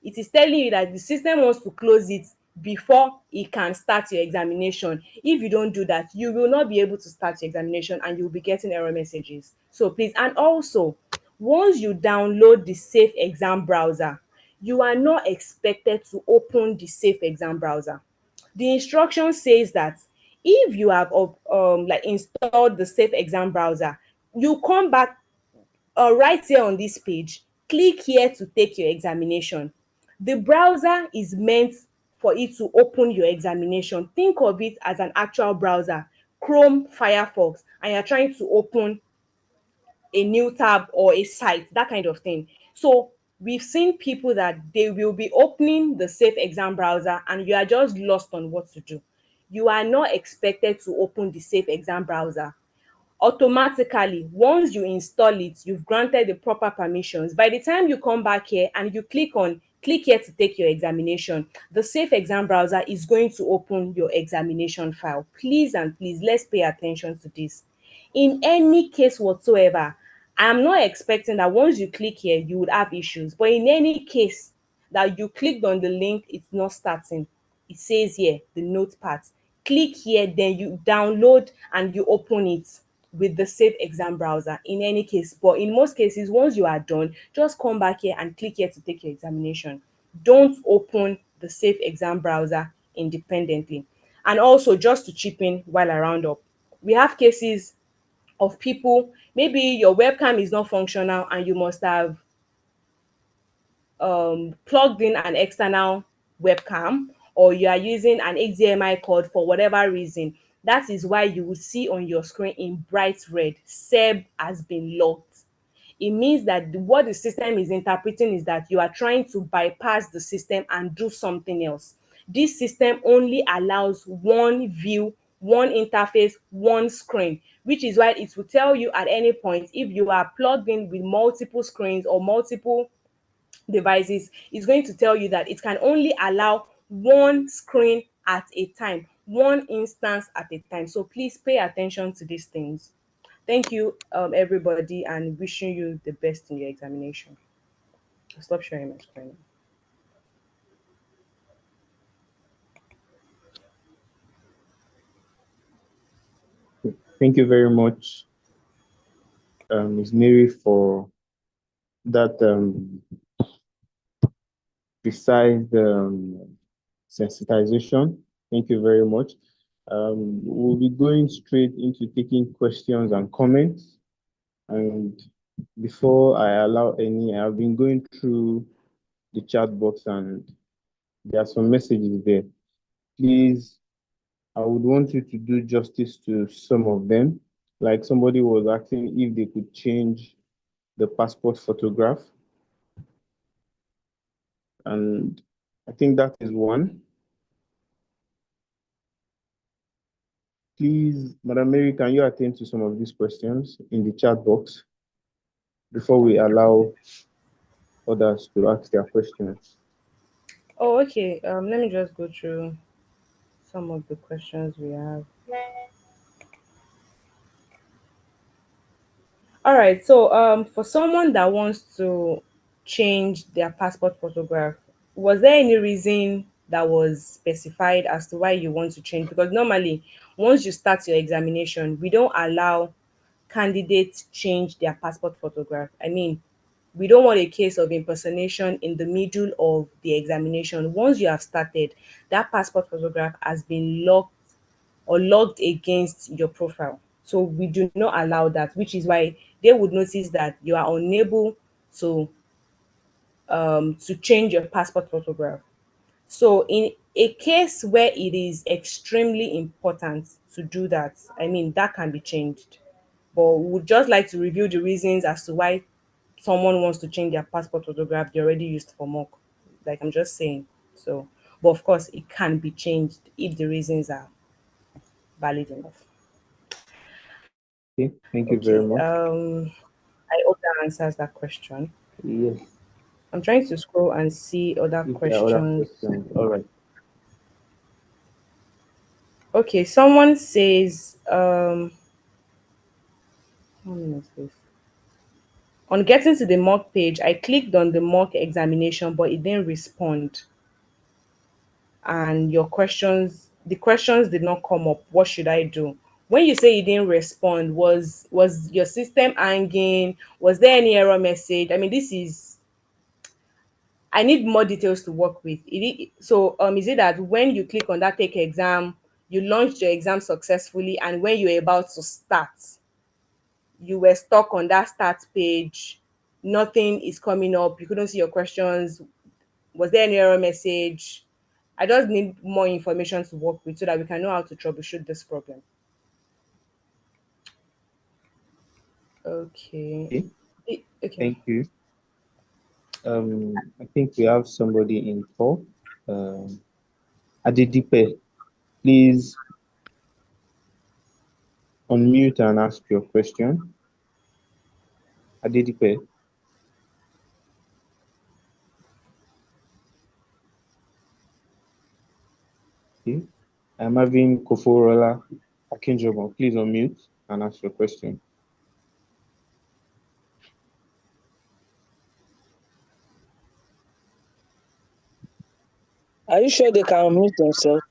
It is telling you that the system wants to close it before it can start your examination. If you don't do that, you will not be able to start your examination and you'll be getting error messages. So please, and also, once you download the Safe Exam browser, you are not expected to open the Safe Exam browser. The instruction says that if you have like installed the Safe Exam browser, you come back right here on this page, click here to take your examination. The browser is meant for it to open your examination. Think of it as an actual browser, Chrome, Firefox, and you're trying to open a new tab or a site, that kind of thing. So we've seen people that they will be opening the Safe Exam browser and you are just lost on what to do. You are not expected to open the Safe Exam browser automatically. Once you install it, you've granted the proper permissions. By the time you come back here and you click here to take your examination, the Safe Exam browser is going to open your examination file. Please and please, let's pay attention to this. In any case whatsoever, I'm not expecting that once you click here you would have issues, but in any case that you clicked on the link, it's not starting, it says here the note part, click here, then you download and you open it with the Safe Exam browser in any case. But in most cases, once you are done, just come back here and click here to take your examination. Don't open the Safe Exam browser independently. And also, just to chip in while I round up, we have cases of people, maybe your webcam is not functional and you must have plugged in an external webcam, or you are using an HDMI cord for whatever reason. That is why you will see on your screen in bright red, SEB has been locked. It means that what the system is interpreting is that you are trying to bypass the system and do something else. This system only allows one view, one interface, one screen, which is why it will tell you at any point if you are plugged in with multiple screens or multiple devices. It's going to tell you that it can only allow one screen at a time, one instance at a time. So please pay attention to these things. Thank you, everybody, and wishing you the best in your examination. I'll stop sharing my screen. Thank you very much, Ms. Mary, for that precise sensitization. Thank you very much. We'll be going straight into taking questions and comments. And before I allow any, I've been going through the chat box and there are some messages there. Please, I would want you to do justice to some of them. Like somebody was asking if they could change the passport photograph. And I think that is one. Please, Madam Mary, can you attend to some of these questions in the chat box before we allow others to ask their questions? Oh, okay. Let me just go through some of the questions we have. All right. So, for someone that wants to change their passport photograph, was there any reason that was specified as to why you want to change? Because normally, once you start your examination, we don't allow candidates change their passport photograph. I mean, we don't want a case of impersonation in the middle of the examination. Once you have started, that passport photograph has been locked or logged against your profile. So we do not allow that, which is why they would notice that you are unable to change your passport photograph. So in a case where it is extremely important to do that, I mean that can be changed. But we would just like to review the reasons as to why someone wants to change their passport photograph they already used for mock. Like I'm just saying. So, but of course it can be changed if the reasons are valid enough. Okay, thank you very Okay. much. I hope that answers that question. Yes, I'm trying to scroll and see other if there are other questions. questions, all right. Okay, someone says, 1 minute, please. On getting to the mock page, I clicked on the mock examination, but it didn't respond. And the questions did not come up. What should I do? When you say you didn't respond, was your system hanging? Was there any error message? I mean, this is I need more details to work with. So is it that when you click on that take exam, you launched your exam successfully, and when you were about to start, you were stuck on that start page, nothing is coming up, you couldn't see your questions, was there any error message? I just need more information to work with so that we can know how to troubleshoot this problem. Okay. Okay, Okay. thank you. I think we have somebody in call. Adedipe, please unmute and ask your question. Adedipe. Okay. I'm having Koforola Akinjomo. Please unmute and ask your question. Are you sure they can unmute themselves?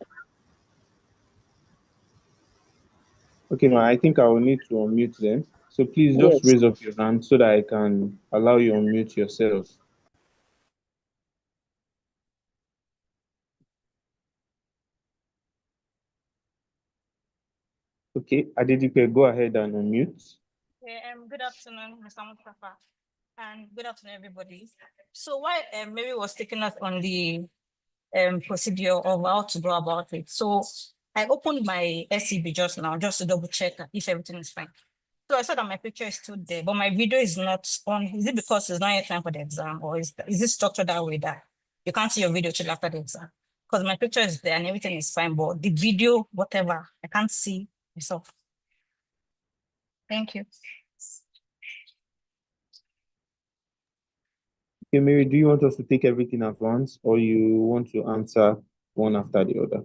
Okay, ma, I think I will need to unmute them. So please just Yes. raise up your hand so that I can allow you to unmute yourself. Okay, Adedipe, go ahead and unmute. Yeah, good afternoon, Mr. Mustafa, and good afternoon, everybody. So while Mary was taking us on the procedure of how to go about it, so I opened my SCB just now, just to double check if everything is fine. So I saw that my picture is still there, but my video is not on. Is it because it's not yet time for the exam, or is it structured that way that you can't see your video till after the exam? Because my picture is there and everything is fine, but the video, whatever, I can't see myself. Thank you. Okay, Mary, do you want us to take everything at once or you want to answer one after the other?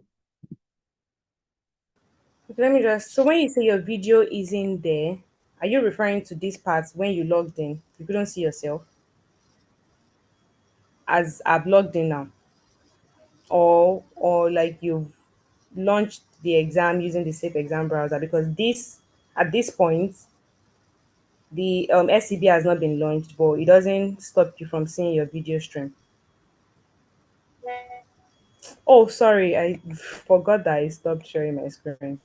Okay, let me just. So when you say your video isn't there, are you referring to this part when you logged in? You couldn't see yourself as I've logged in now, or like you've launched the exam using the safe exam browser, because this at this point the SCB has not been launched, but it doesn't stop you from seeing your video stream. Oh, sorry, I forgot that I stopped sharing my screen.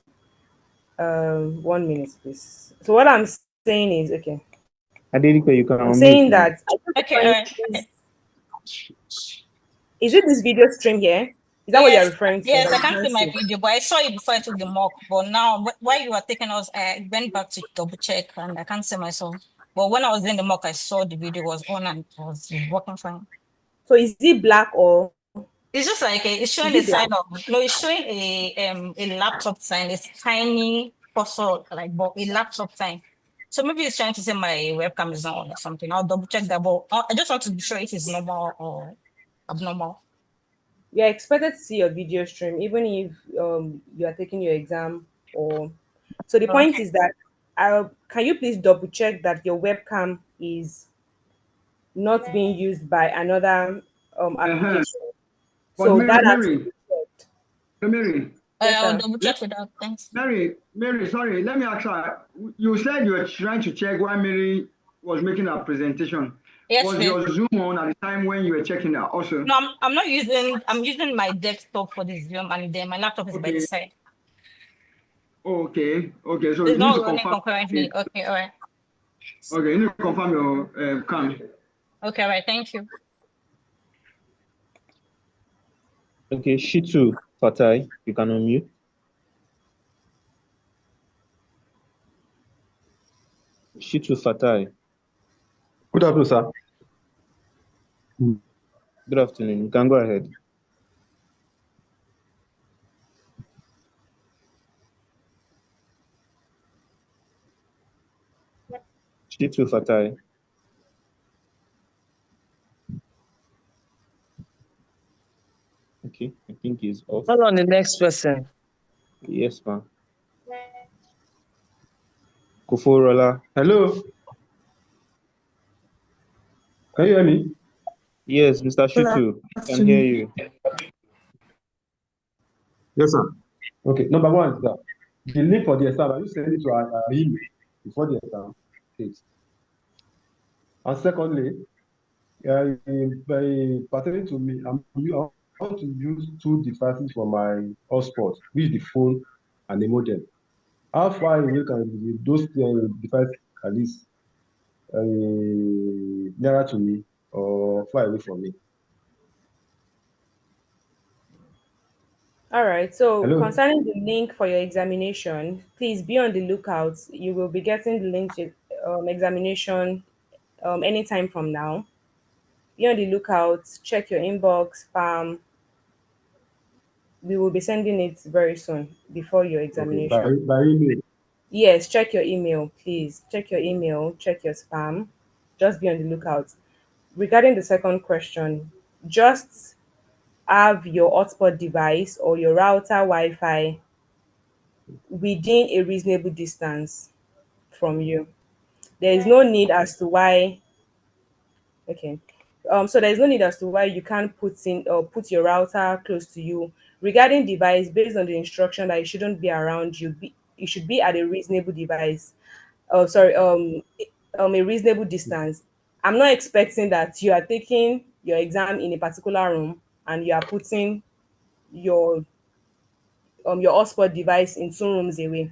1 minute, please. So what I'm saying is, okay, Adedipe, you can I'm unmute saying now. that Okay, all right. is it this video stream here? Is that what you're Yes, referring to? yes, That I we can't can't see my see? video, but I saw it before I took the mock. But now, while you were taking us, I went back to double check and I can't see myself. But when I was in the mock, I saw the video was on and it was working fine. So is it black or It's just like it's showing Is a it black? sign of no, it's showing a laptop sign. It's tiny cursor like but a laptop sign. So maybe it's trying to say my webcam is not on or something. I'll double check that. But I just want to be sure it is normal or abnormal. You're expected to see your video stream even if you are taking your exam or so the point Okay. is that can you please double check that your webcam is not being used by another Uh-huh. application. But So that has to Mary, be checked. Mary, Yes, I'll sir. double check with that. Thanks. Mary, sorry, let me ask you. You said you were trying to check why Mary was making her presentation. Yes, Was please. your Zoom on at the time when you were checking that also? No, I'm not using. I'm using my desktop for this Zoom, and then my laptop is by the Okay, side. okay. So It's you need not to running confirm. concurrently. Okay, all right. Okay, you need to confirm your cam. Okay, all right. Thank you. Okay, Shitu Fatai, you can unmute. Shitu Fatai, Good afternoon, sir. good afternoon. You can go ahead. Shitu Fatai. Okay, I think he's off. Call on the next person. Yes, ma'am. Kuforola. Hello, can you hear me? Yes, Mr. Shitu, I can hear you. Yes, sir. Okay, number one is that the link for the exam, I you send it to our email before the exam takes. And secondly, by pertaining to me, I want to use two devices for my hotspot, which is the phone and the modem. How far away can those devices at least nearer to me or far away from me? All right. So Hello? concerning the link for your examination, please be on the lookout. You will be getting the link to examination anytime from now. Be on the lookout. Check your inbox, spam. We will be sending it very soon before your Okay, examination. by email. Yes, check your email, please. Check your email, check your spam. Just be on the lookout. Regarding the second question, just have your hotspot device or your router Wi-Fi within a reasonable distance from you. There is no need as to why. Okay. So there's no need as to why you can't put your router close to you. Regarding device, based on the instruction that it shouldn't be around you, it should be at a reasonable device. Oh, sorry, a reasonable distance. I'm not expecting that you are taking your exam in a particular room and you are putting your your hotspot device in 2 rooms away.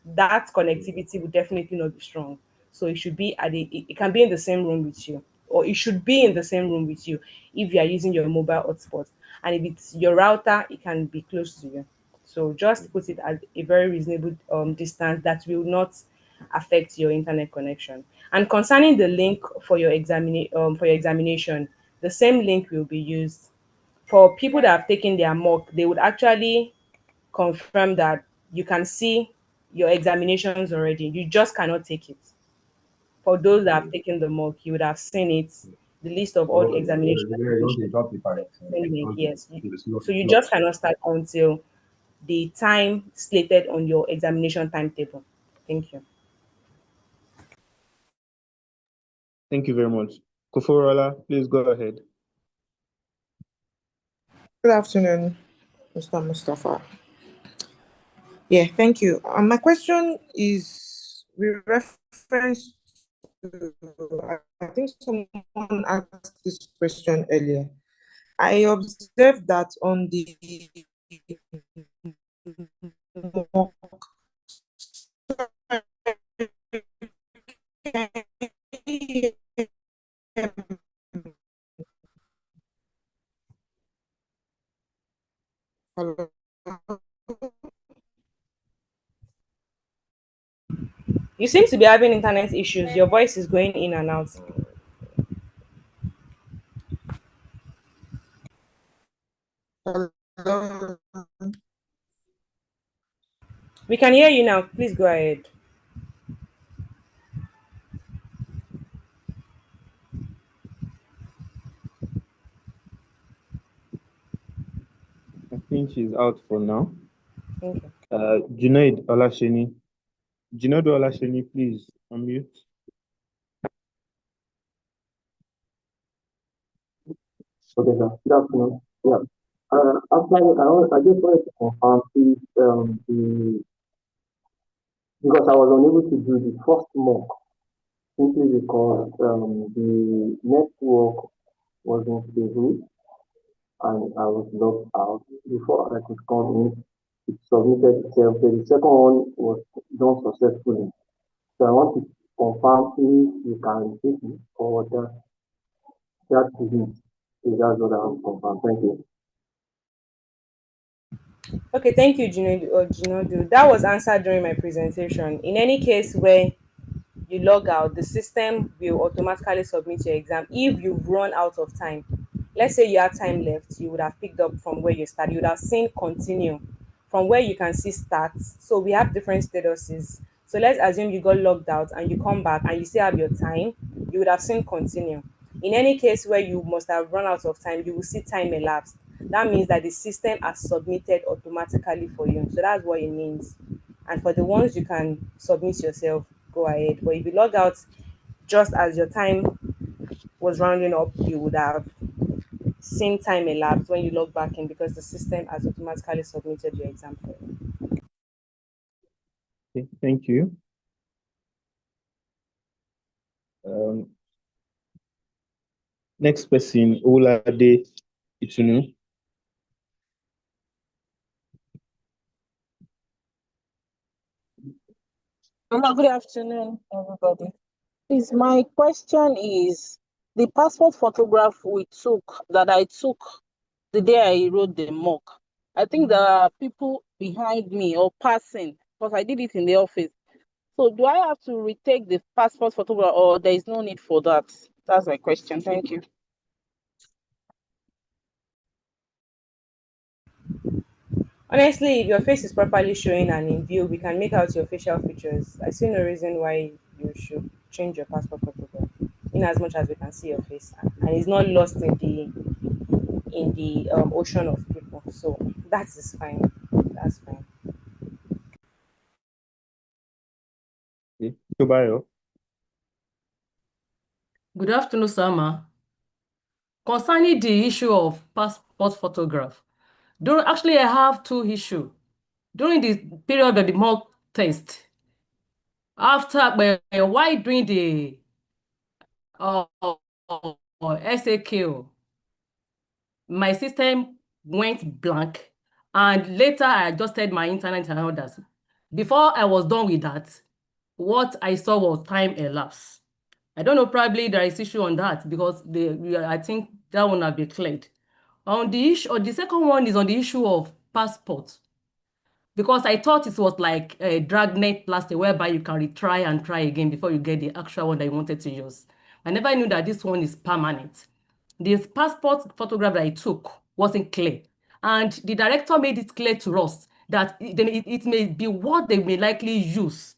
That connectivity will definitely not be strong. So it should be it can be in the same room with you, or it should be in the same room with you if you are using your mobile hotspot. And if it's your router, it can be close to you. So just put it at a very reasonable distance that will not affect your internet connection. And concerning the link for your examination, the same link will be used for people that have taken their mock. They would actually confirm that you can see your examinations already. You just cannot take it. For those that have taken the mock, you would have seen it, the list of all the Okay, examination don't applications. drop the file. Same link, yes. It's not, So it's you not. just cannot start until the time slated on your examination timetable. Thank you. Thank you very much. Kuforola, please go ahead. Good afternoon, Mr. Mustafa. Yeah, thank you. My question is with reference to, I think someone asked this question earlier. I observed that on the You seem to be having internet issues. Your voice is going in and out. We can hear you now. Please go ahead. I think she's out for now. Okay. Junaid Olasheni. Junaid Olasheni, please unmute. Okay, sir. Good afternoon. Yeah. I just wanted to confirm if because I was unable to do the first mock simply because the network wasn't stable and I was logged out before I could come in. It submitted itself. The second one was done successfully. So I want to confirm if you can take me for that visit. If that's what I want to confirm. Thank you. Okay, thank you, Jinodu. That was answered during my presentation. In any case where you log out, the system will automatically submit your exam if you've run out of time. Let's say you have time left, you would have picked up from where you started. You would have seen continue from where you can see start. So we have different statuses. So let's assume you got logged out and you come back and you still have your time, you would have seen continue. In any case where you must have run out of time, you will see time elapsed. That means that the system has submitted automatically for you. So that's what it means. And for the ones you can submit yourself, go ahead. But if you log out just as your time was rounding up, you would have seen time elapsed when you log back in because the system has automatically submitted your exam for you. Okay, thank you. Next person, Olade Itunu. Good afternoon, everybody. Please, my question is the passport photograph I took the day I wrote the mock. I think there are people behind me or passing because I did it in the office. So do I have to retake the passport photograph or there is no need for that? That's my question. Thank you. Honestly, if your face is properly showing and in view, we can make out your facial features. I see no reason why you should change your passport photograph in as much as we can see your face and it's not lost in the ocean of people. So that is fine. That's fine. Okay. Tobayo. Good afternoon, Sama. Concerning the issue of passport photograph, actually I have two issues. During the period of the mock test, while doing the uh, SAQ, my system went blank, and later I adjusted my internet and others. Before I was done with that, what I saw was time elapsed. I don't know, probably there is issue on that because I think that one will be cleared. On the issue, or the second one is on the issue of passport, because I thought it was like a dragnet plastic whereby you can retry and try again before you get the actual one that you wanted to use. I never knew that this one is permanent. This passport photograph that I took wasn't clear, and the director made it clear to us that it may be what they may likely use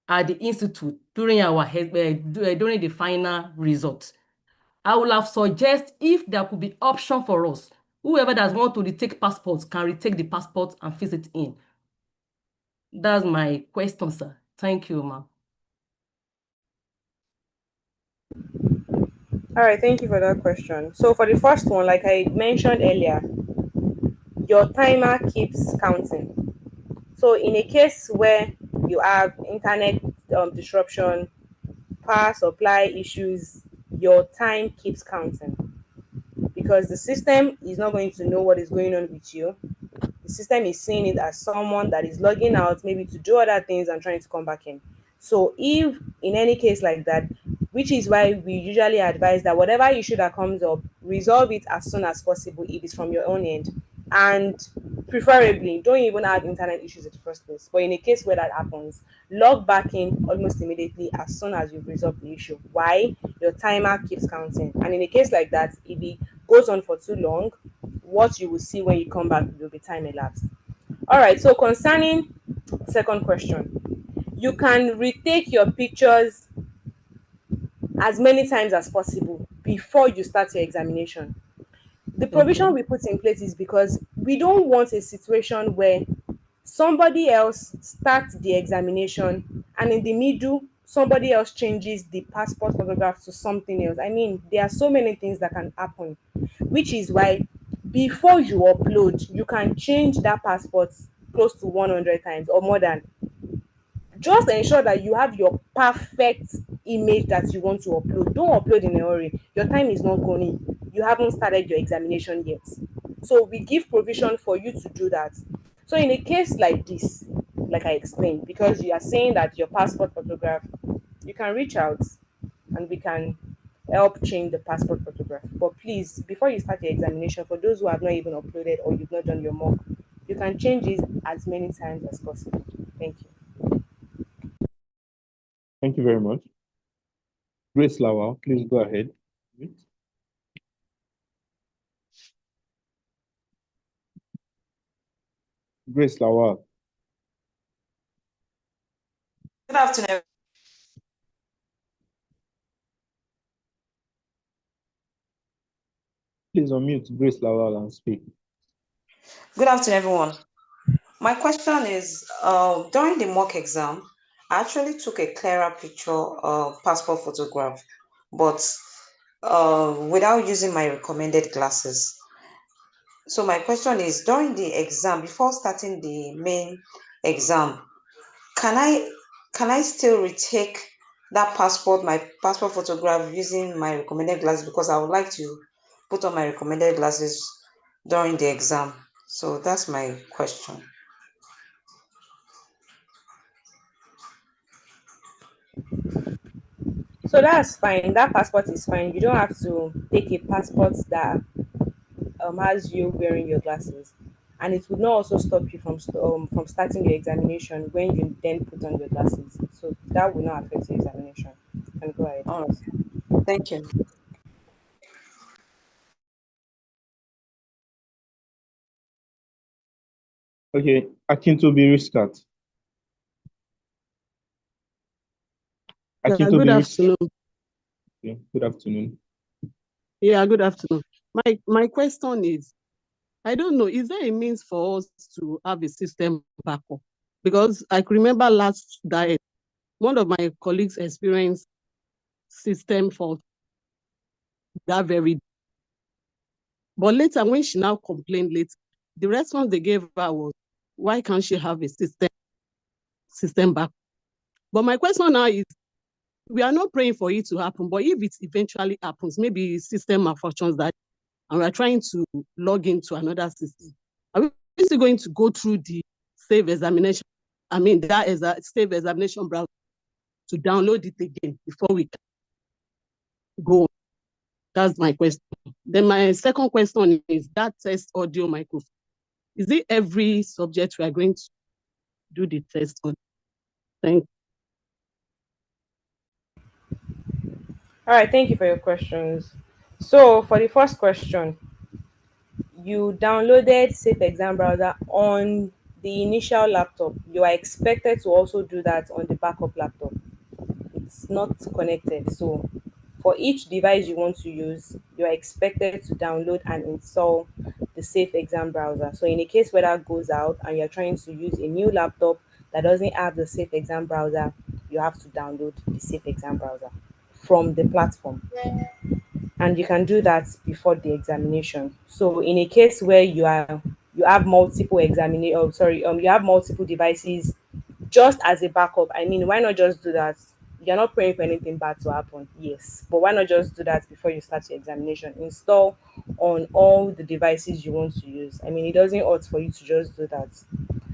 at the institute during during the final result. I would have suggest if there could be option for us, whoever does want to retake passports can retake the passport and fix it in. That's my question, sir. Thank you, ma'am. All right, thank you for that question. So for the first one, like I mentioned earlier, your timer keeps counting. So in a case where you have internet disruption, power supply issues, your time keeps counting because the system is not going to know what is going on with you. The system is seeing it as someone that is logging out, maybe to do other things and trying to come back in. So if in any case like that, which is why we usually advise that whatever issue that comes up, resolve it as soon as possible if it's from your own end. And preferably, don't even have internet issues in the first place. But in a case where that happens, log back in almost immediately as soon as you've resolved the issue. Why? Your timer keeps counting. And in a case like that, if it goes on for too long, what you will see when you come back will be time elapsed. All right, so concerning Second question, you can retake your pictures as many times as possible before you start your examination. The provision we put in place is because we don't want a situation where somebody else starts the examination and in the middle somebody else changes the passport photograph to something else. I mean, there are so many things that can happen, which is why before you upload, you can change that passport close to 100 times or more than. Just ensure that you have your perfect image that you want to upload. Don't upload in a hurry. Your time is not going. You haven't started your examination yet. So we give provision for you to do that. So in a case like this, like I explained, because you are saying that your passport photograph, you can reach out and we can help change the passport photograph. But please, before you start your examination, for those who have not even uploaded or you've not done your mock, you can change it as many times as possible. Thank you. Thank you very much. Grace Lawal, please go ahead. Grace Lawal. Good afternoon. Please unmute Grace Lawal and speak. Good afternoon, everyone. My question is, during the mock exam, I actually took a clearer picture of passport photograph, but without using my recommended glasses. So my question is, during the exam, before starting the main exam, can I still retake that my passport photograph using my recommended glasses, because I would like to put on my recommended glasses during the exam? So that's my question. So that's fine. That passport is fine. You don't have to take a passport that has you wearing your glasses, and it would not also stop you from starting your examination when you then put on your glasses. So that will not affect your examination. You can go ahead. All right. Thank you. Okay, Akintobi Riskat. Yeah, Akintobi good afternoon. Okay, good afternoon. Yeah, good afternoon. My question is, I don't know, is there a means for us to have a system backup? Because I can remember last diet, one of my colleagues experienced system fault that very day. But later, when she now complained later, the response they gave her was, why can't she have a system backup? But my question now is, we are not praying for it to happen, but if it eventually happens, maybe system malfunctions that, and we're trying to log into another system, are we still going to go through the save examination? I mean, that is a save examination browser to download it again before we can go. That's my question. Then my second question is that test audio microphone. Is it every subject we are going to do the test on? Thank you. All right. Thank you for your questions. So for the first question, you downloaded Safe Exam Browser on the initial laptop. You are expected to also do that on the backup laptop. It's not connected. So for each device you want to use, you are expected to download and install the Safe Exam Browser. So in a case where that goes out and you're trying to use a new laptop that doesn't have the Safe Exam Browser, you have to download the Safe Exam Browser from the platform, and you can do that before the examination. So in a case where you have multiple you have multiple devices, just as a backup, I mean, why not just do that? You're not praying for anything bad to happen, yes, but why not just do that before you start your examination? Install on all the devices you want to use. I mean, it doesn't hurt for you to just do that,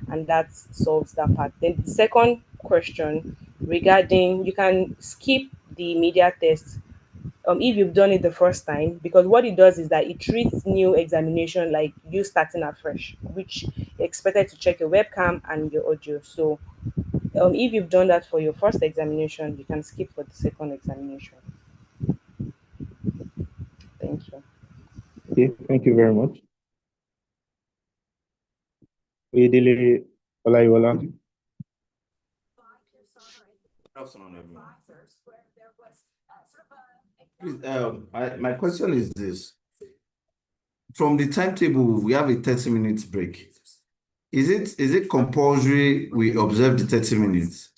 and that solves that part. Then the second question regarding, you can skip the media test if you've done it the first time, because what it does is that it treats new examination like you starting afresh, which you're expected to check your webcam and your audio. So if you've done that for your first examination, you can skip for the second examination. Thank you. Okay, thank you very much. Oyedele Olaiwola. Good afternoon, everyone. Please, my question is this. From the timetable, we have a 30 minutes break. Is it compulsory we observe the 30 minutes?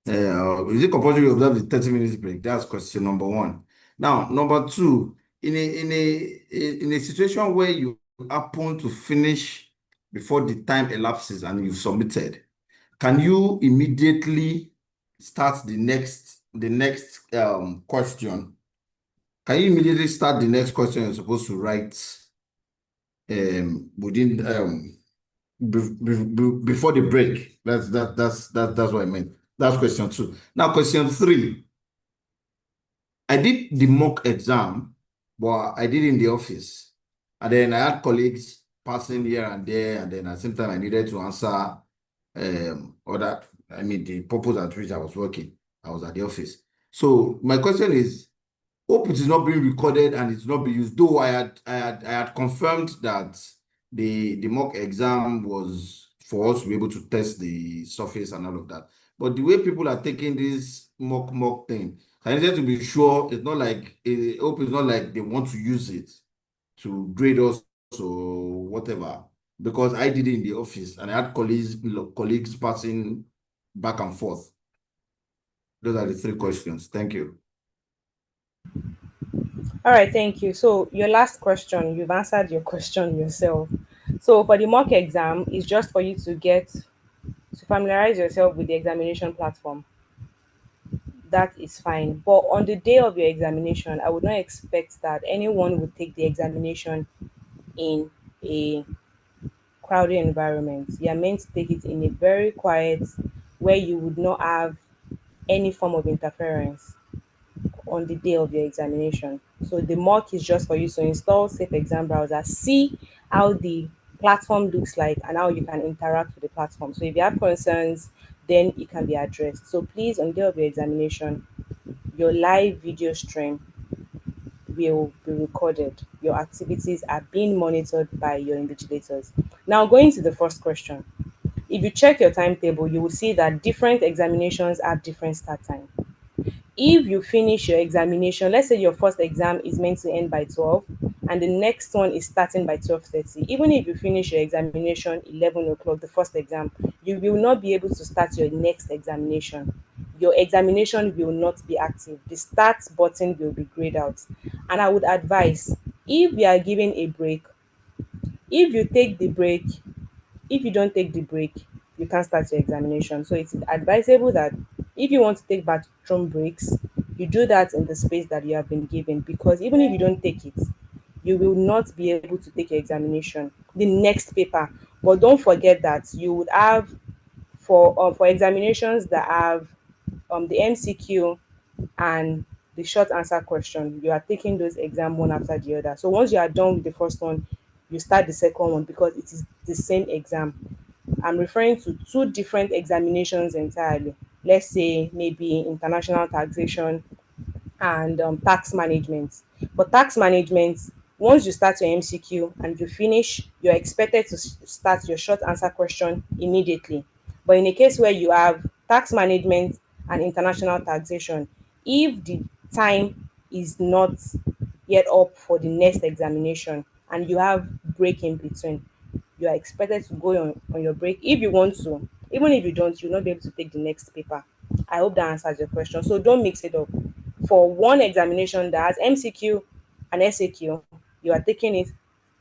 Is it compulsory we observe the 30 minutes break? That's question number one. Now, number two, in a situation where you happen to finish before the time elapses and you've submitted, can you immediately start the next question? Can you immediately start the next question you're supposed to write within before the break? That's what I meant. That's question two. Now, question three. I did the mock exam, but I did it in the office. And then I had colleagues passing here and there, and then at the same time I needed to answer the purpose at which I was working. I was at the office. So my question is, hope it is not being recorded and it's not being used. Though I had confirmed that the mock exam was for us to be able to test the surface and all of that. But the way people are taking this mock thing, I needed to be sure it's not like hope it's not like they want to use it to grade us or whatever. Because I did it in the office and I had colleagues passing back and forth. Those are the three questions. Thank you. All right, thank you. So your last question, you've answered your question yourself. So for the mock exam, it's just for you to familiarize yourself with the examination platform. That is fine. But on the day of your examination, I would not expect that anyone would take the examination in a crowded environment. You are meant to take it in a very quiet, where you would not have any form of interference on the day of your examination. So the mock is just for you to install Safe Exam Browser, see how the platform looks like and how you can interact with the platform. So if you have concerns, then it can be addressed. So please, on the day of your examination, your live video stream will be recorded. Your activities are being monitored by your invigilators. Now, going to the first question. If you check your timetable, you will see that different examinations have different start time. If you finish your examination, let's say your first exam is meant to end by 12 and the next one is starting by 12:30, even if you finish your examination 11 o'clock, the first exam, you will not be able to start your next examination. Your examination will not be active. The start button will be grayed out. And I would advise, if you are given a break, if you take the break, if you don't take the break, you can't start your examination. So it's advisable that if you want to take bathroom breaks, you do that in the space that you have been given, because even if you don't take it, you will not be able to take your examination, the next paper. But don't forget that you would have for examinations that have the MCQ and the short answer question, you are taking those exam one after the other. So once you are done with the first one, you start the second one because it is the same exam. I'm referring to two different examinations entirely. Let's say maybe international taxation and tax management. For tax management, once you start your MCQ and you finish, you're expected to start your short answer question immediately. But in a case where you have tax management and international taxation, if the time is not yet up for the next examination and you have break in between, you are expected to go on your break if you want to. Even if you don't, you'll not be able to take the next paper. I hope that answers your question. So don't mix it up. For one examination that has MCQ and SAQ, you are taking it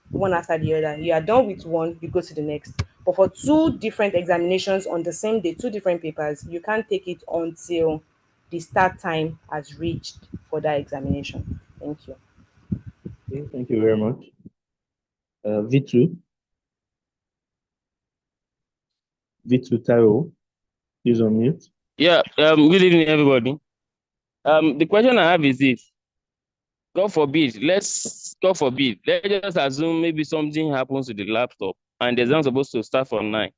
one after the other. You are done with one, you go to the next. But for two different examinations on the same day, two different papers, you can't take it until the start time has reached for that examination. Thank you. Okay, thank you very much. V2 Taro, please unmute. Yeah, good evening, everybody. The question I have is this. God forbid, God forbid, let's just assume maybe something happens to the laptop and the exam supposed to start from 9.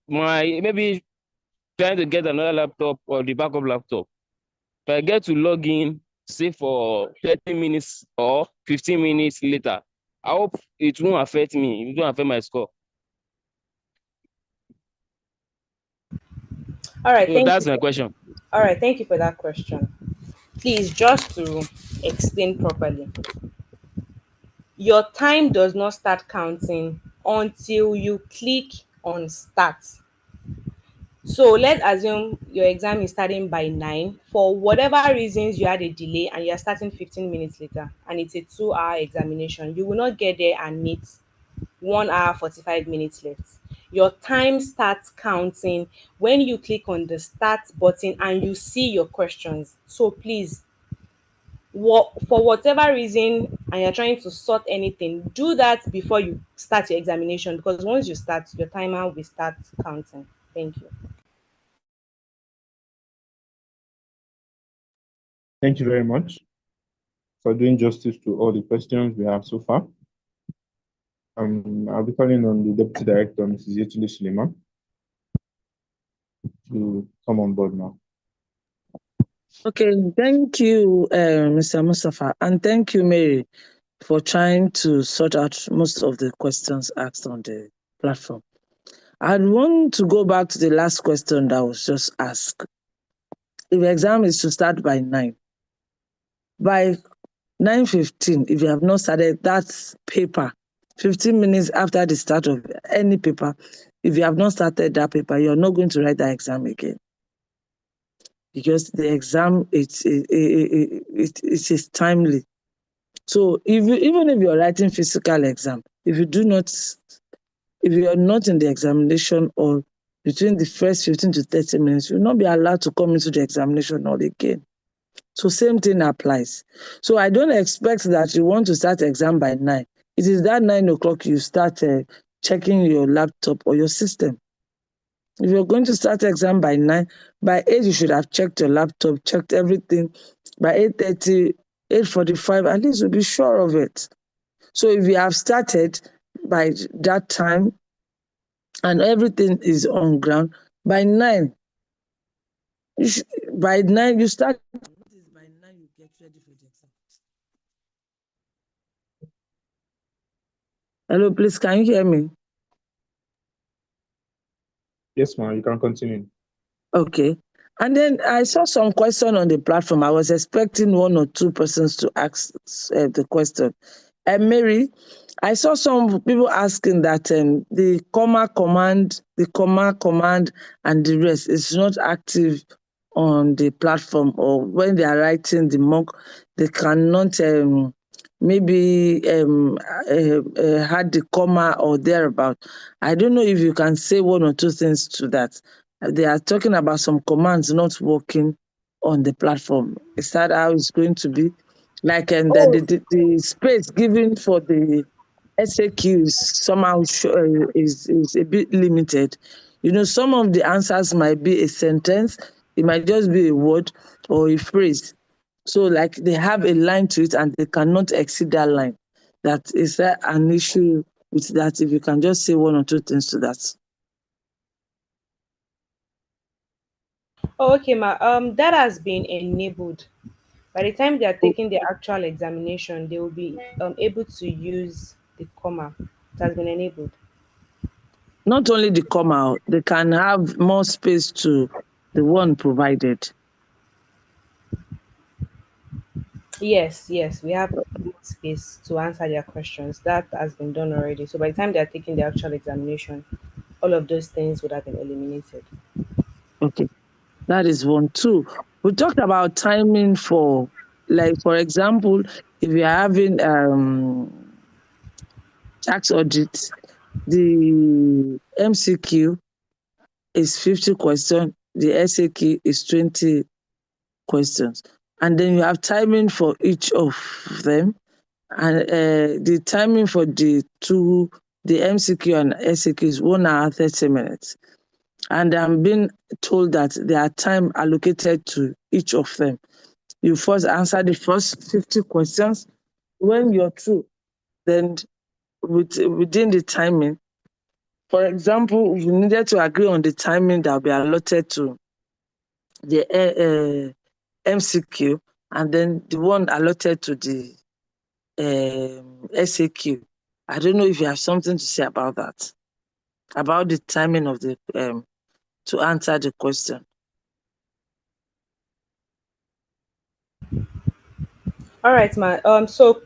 Maybe trying to get another laptop or the backup laptop. If I get to log in, say for 30 minutes or 15 minutes later, I hope it won't affect me, it won't affect my score. All right, So thank that's you. my question. All right, thank you for that question. Please, just to explain properly, your time does not start counting until you click on start. So let's assume your exam is starting by 9. For whatever reasons, you had a delay and you're starting 15 minutes later, and it's a 2-hour examination. You will not get there and meet 1 hour 45 minutes left. Your time starts counting when you click on the start button and you see your questions. So please, for whatever reason, and you're trying to sort anything, do that before you start your examination, because once you start, your timer will start counting. Thank you. Thank you very much for doing justice to all the questions we have so far. I'll be calling on the Deputy Director, Mrs. Yetule Suleiman, to come on board now. Okay, thank you, Mr. Mustafa, and thank you, Mary, for trying to sort out most of the questions asked on the platform. I want to go back to the last question that was just asked. If the exam is to start by 9, by 9:15, if you have not started that paper, 15 minutes after the start of any paper, if you have not started that paper, you're not going to write that exam again. Because the exam, it is timely. So even if you're writing physical exam, if you're not in the examination or between the first 15 to 30 minutes, you'll not be allowed to come into the examination hall again. So same thing applies. So I don't expect that you want to start exam by 9. It is that 9 o'clock you start checking your laptop or your system. If you're going to start exam by 9, by 8 you should have checked your laptop, checked everything. By 8:30, 8:45, at least you'll be sure of it. So if you have started by that time and everything is on ground, by 9, by 9 you start. By 9 you get ready for the exam. Hello, please, can you hear me? Yes, ma'am, you can continue. Okay. And then I saw some question on the platform. I was expecting 1 or 2 persons to ask the question. Mary, I saw some people asking that the comma command, and the rest is not active on the platform, or when they are writing the mock, they cannot maybe had the comma or thereabout. I don't know if you can say 1 or 2 things to that. They are talking about some commands not working on the platform. Is that how it's going to be? Like the space given for the SAQ is somehow is a bit limited. You know, some of the answers might be a sentence, it might just be a word or a phrase. So like they have a line to it and they cannot exceed that line. That is that an issue with that? If you can just say 1 or 2 things to that. Oh, okay, ma. That has been enabled. By the time they are taking the actual examination, they will be able to use the comma. It has been enabled. Not only the comma, they can have more space to the one provided. Yes, yes, we have more space to answer their questions. That has been done already. So by the time they are taking the actual examination, all of those things would have been eliminated. Okay, that is 1. 2, we talked about timing for, like, for example, if you're having tax audit, the MCQ is 50 questions, the SAQ is 20 questions. And then you have timing for each of them. And the timing for the MCQ and SAQ is 1 hour, 30 minutes. And I'm being told that there are time allocated to each of them. You first answer the first 50 questions. When you're through, then within the timing, for example, we needed to agree on the timing that will be allotted to the MCQ and then the one allotted to the SAQ. I don't know if you have something to say about that, about the timing of the to answer the question. All right, ma. So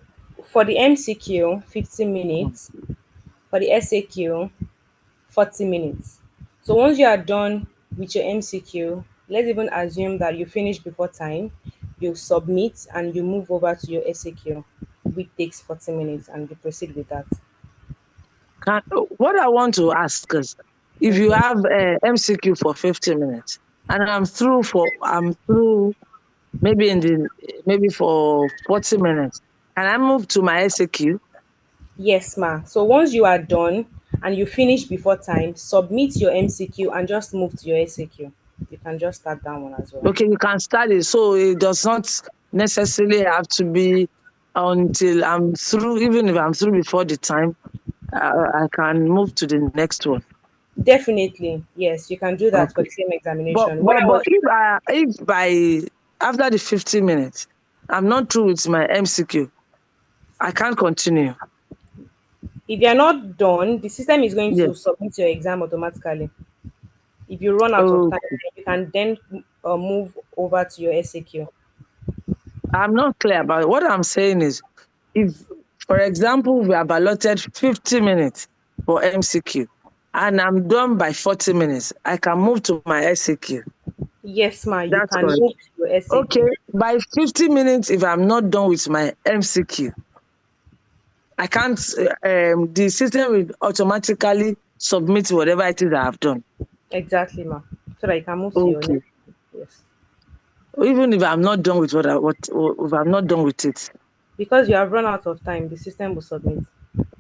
for the MCQ, 50 minutes. For the SAQ, 40 minutes. So once you are done with your MCQ, let's even assume that you finish before time, you submit and you move over to your SAQ, which takes 40 minutes, and you proceed with that. What I want to ask is, if you Okay. have MCQ for 50 minutes and I'm through maybe for 40 minutes, can I move to my SAQ? Yes, ma. So once you are done and you finish before time, submit your MCQ and just move to your SAQ. You can just start that one as well. Okay, you can start it. So it does not necessarily have to be until I'm through. Even if I'm through before the time, I can move to the next one. Definitely, yes, you can do that for Okay. the same But examination. What but I but want, if by after the 50 minutes I'm not through with my MCQ, I can't continue. if you're not done, the system is going Yes. to submit your exam automatically. If you run out of Oh, time, you can then move over to your SAQ. I'm not clear about it. What I'm saying is, if, for example, we have allotted 50 minutes for MCQ and I'm done by 40 minutes, I can move to my SAQ. Yes, ma, you That's can correct. move to your Okay, SAQ. by 50 minutes, if I'm not done with my MCQ, I can't, the system will automatically submit whatever it is I have done. Exactly, ma. So that you can move to your Okay. next. Yes. Even if I'm not done with if I'm not done with it. Because you have run out of time, the system will submit.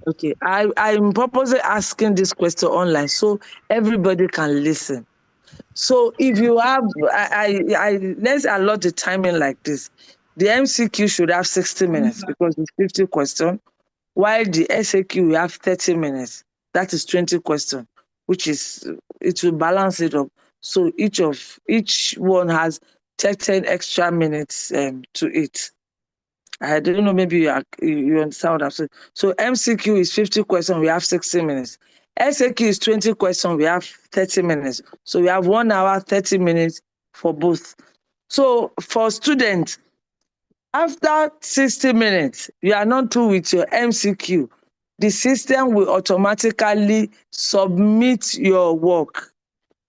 Okay. I'm purposely asking this question online so everybody can listen. So if you have, let's allot the timing like this. The MCQ should have 60 minutes because it's 50 questions, while the SAQ will have 30 minutes. That is 20 questions, which is, it will balance it up. So each one has 10 extra minutes to it. I don't know, maybe you understand what I'm saying. So MCQ is 50 questions, we have 60 minutes. SAQ is 20 questions, we have 30 minutes. So we have 1 hour, 30 minutes for both. So for students, after 60 minutes, you are not through with your MCQ, the system will automatically submit your work.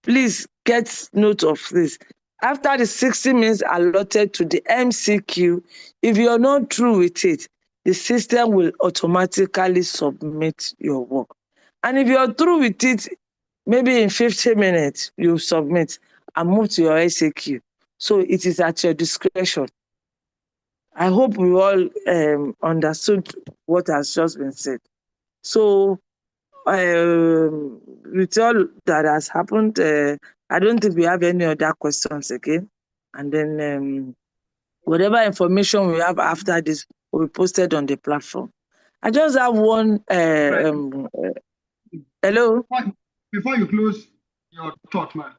Please get note of this. After the 60 minutes allotted to the MCQ, if you're not through with it, the system will automatically submit your work. And if you're through with it, maybe in 50 minutes, you submit and move to your SAQ. So it is at your discretion. I hope we all understood what has just been said. So with all that has happened, I don't think we have any other questions again. And then whatever information we have after this will be posted on the platform. I just have one. Right. Hello? Before you close your thought, man.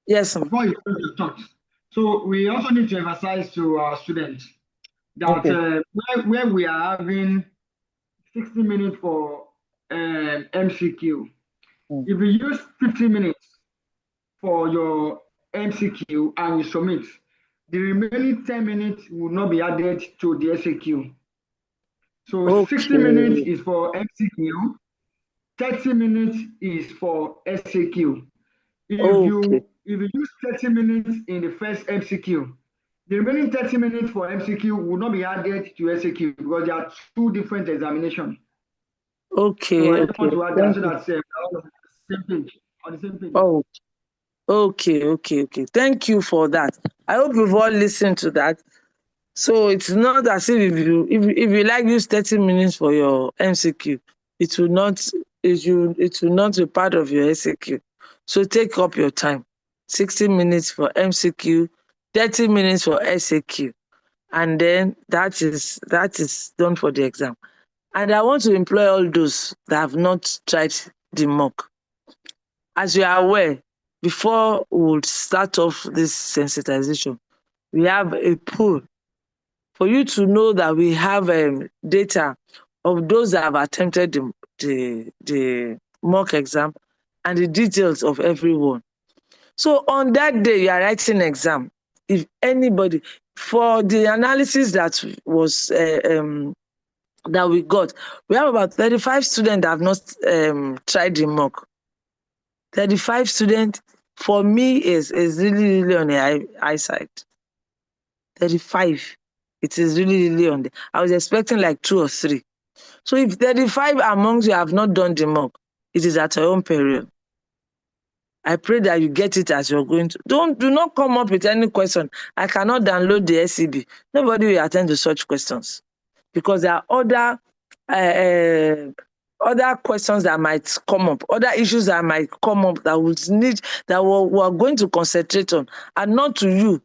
Yes, ma'am. Before you close your thought. So we also need to emphasize to our students that Okay. where we are having 60 minutes for MCQ, if you use 50 minutes for your MCQ and you submit, the remaining 10 minutes will not be added to the SAQ. So 60 minutes Okay. is for MCQ, 30 minutes is for SAQ. Okay. If you use 30 minutes in the first MCQ, the remaining 30 minutes for MCQ will not be added to SAQ because there are two different examinations. So Okay. I just Okay. want to add that Thank so you. that we're all on the same page. Oh, okay. Okay. Okay. Thank you for that. I hope you've all listened to that. So it's not as if you like use 30 minutes for your MCQ, it will not it will not be part of your SAQ. So take up your time. 60 minutes for MCQ, 30 minutes for SAQ. And then that is done for the exam. And I want to employ all those that have not tried the mock. As you are aware, before we would start off this sensitization, we have a pool for you to know that we have data of those that have attempted the mock exam and the details of everyone. So on that day you are writing exam, if anybody, for the analysis that was that we got, we have about 35 students that have not tried the mock. 35 students for me is really, really on the high side. 35. It is really, really on the. I was expecting like 2 or 3. So if 35 amongst you have not done the mock, it is at your own peril. I pray that you get it as you're going to. Do not come up with any question. I cannot download the SCB. Nobody will attend to such questions because there are other questions that might come up, other issues that might come up that we're going to concentrate on, and not to you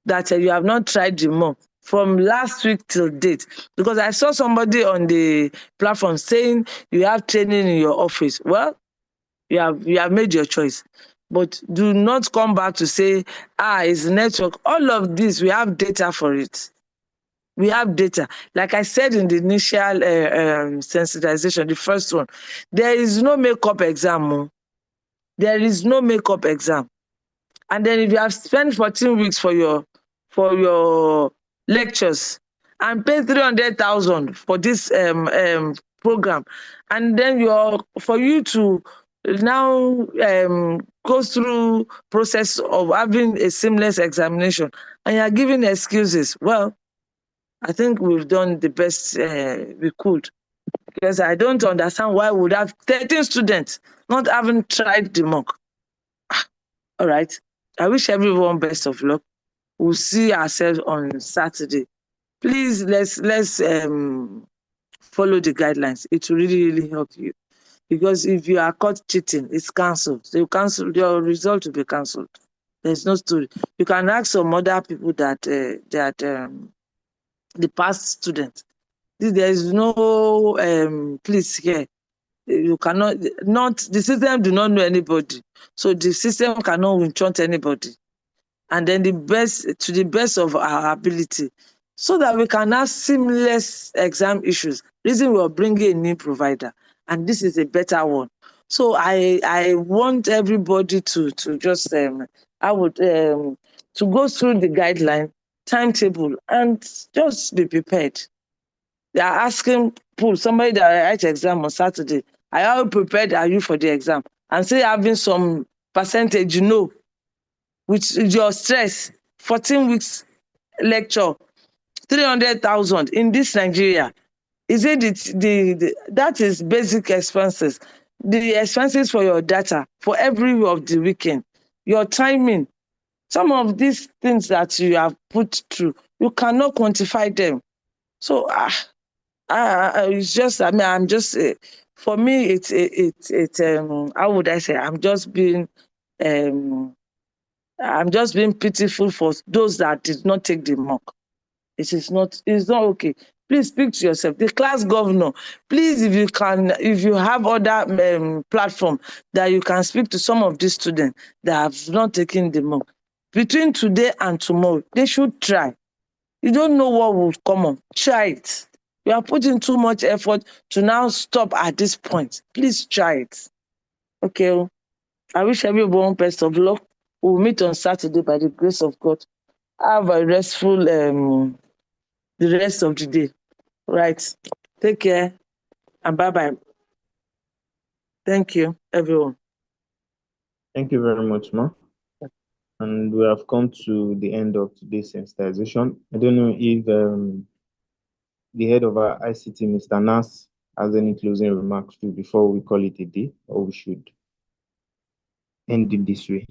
that you have not tried the mock from last week till date. Because I saw somebody on the platform saying you have training in your office. Well, you have made your choice. But do not come back to say, it's network. All of this, we have data for it. We have data. Like I said in the initial sensitization, the first one, there is no makeup exam. There is no makeup exam. And then if you have spent 14 weeks for your lectures and pay 300,000 for this program, and then for you to now go through process of having a seamless examination, and you're giving excuses, well, I think we've done the best we could, because I don't understand why we would have 13 students not having tried the mock. All right. I wish everyone best of luck. We'll see ourselves on Saturday. Please, let's follow the guidelines. It will really, really help you. Because if you are caught cheating, it's cancelled. So your result will be cancelled. There's no story. You can ask some other people that the past students. There is no please here. You cannot, the system do not know anybody. So the system cannot enchant anybody. And then to the best of our ability, so that we can have seamless exam issues. Reason we're bringing a new provider, and this is a better one. So I want everybody to just to go through the guideline timetable and just be prepared. They are asking somebody that writes exam on Saturday, how prepared are you for the exam? And say having some percentage, with your stress, 14 weeks lecture, 300,000 in this Nigeria. Is it that is basic expenses? The expenses for your data for every of the weekend, your timing, some of these things that you have put through, you cannot quantify them. So it's just, I'm just, for me, it's how would I say? I'm just being pitiful for those that did not take the mock. It's not okay. Please speak to yourself. The class governor, please, if you have other platform that you can speak to some of these students that have not taken the mock. Between today and tomorrow, they should try. You don't know what will come up. Try it. You are putting too much effort to now stop at this point. Please try it. Okay. I wish everyone best of luck. We'll meet on Saturday by the grace of God. Have a restful the rest of the day. Right. Take care and bye-bye. Thank you, everyone. Thank you very much, Ma. And we have come to the end of today's sensitization. I don't know if the head of our ICT, Mr. Nas, has any closing remarks too before we call it a day, or we should end it this way.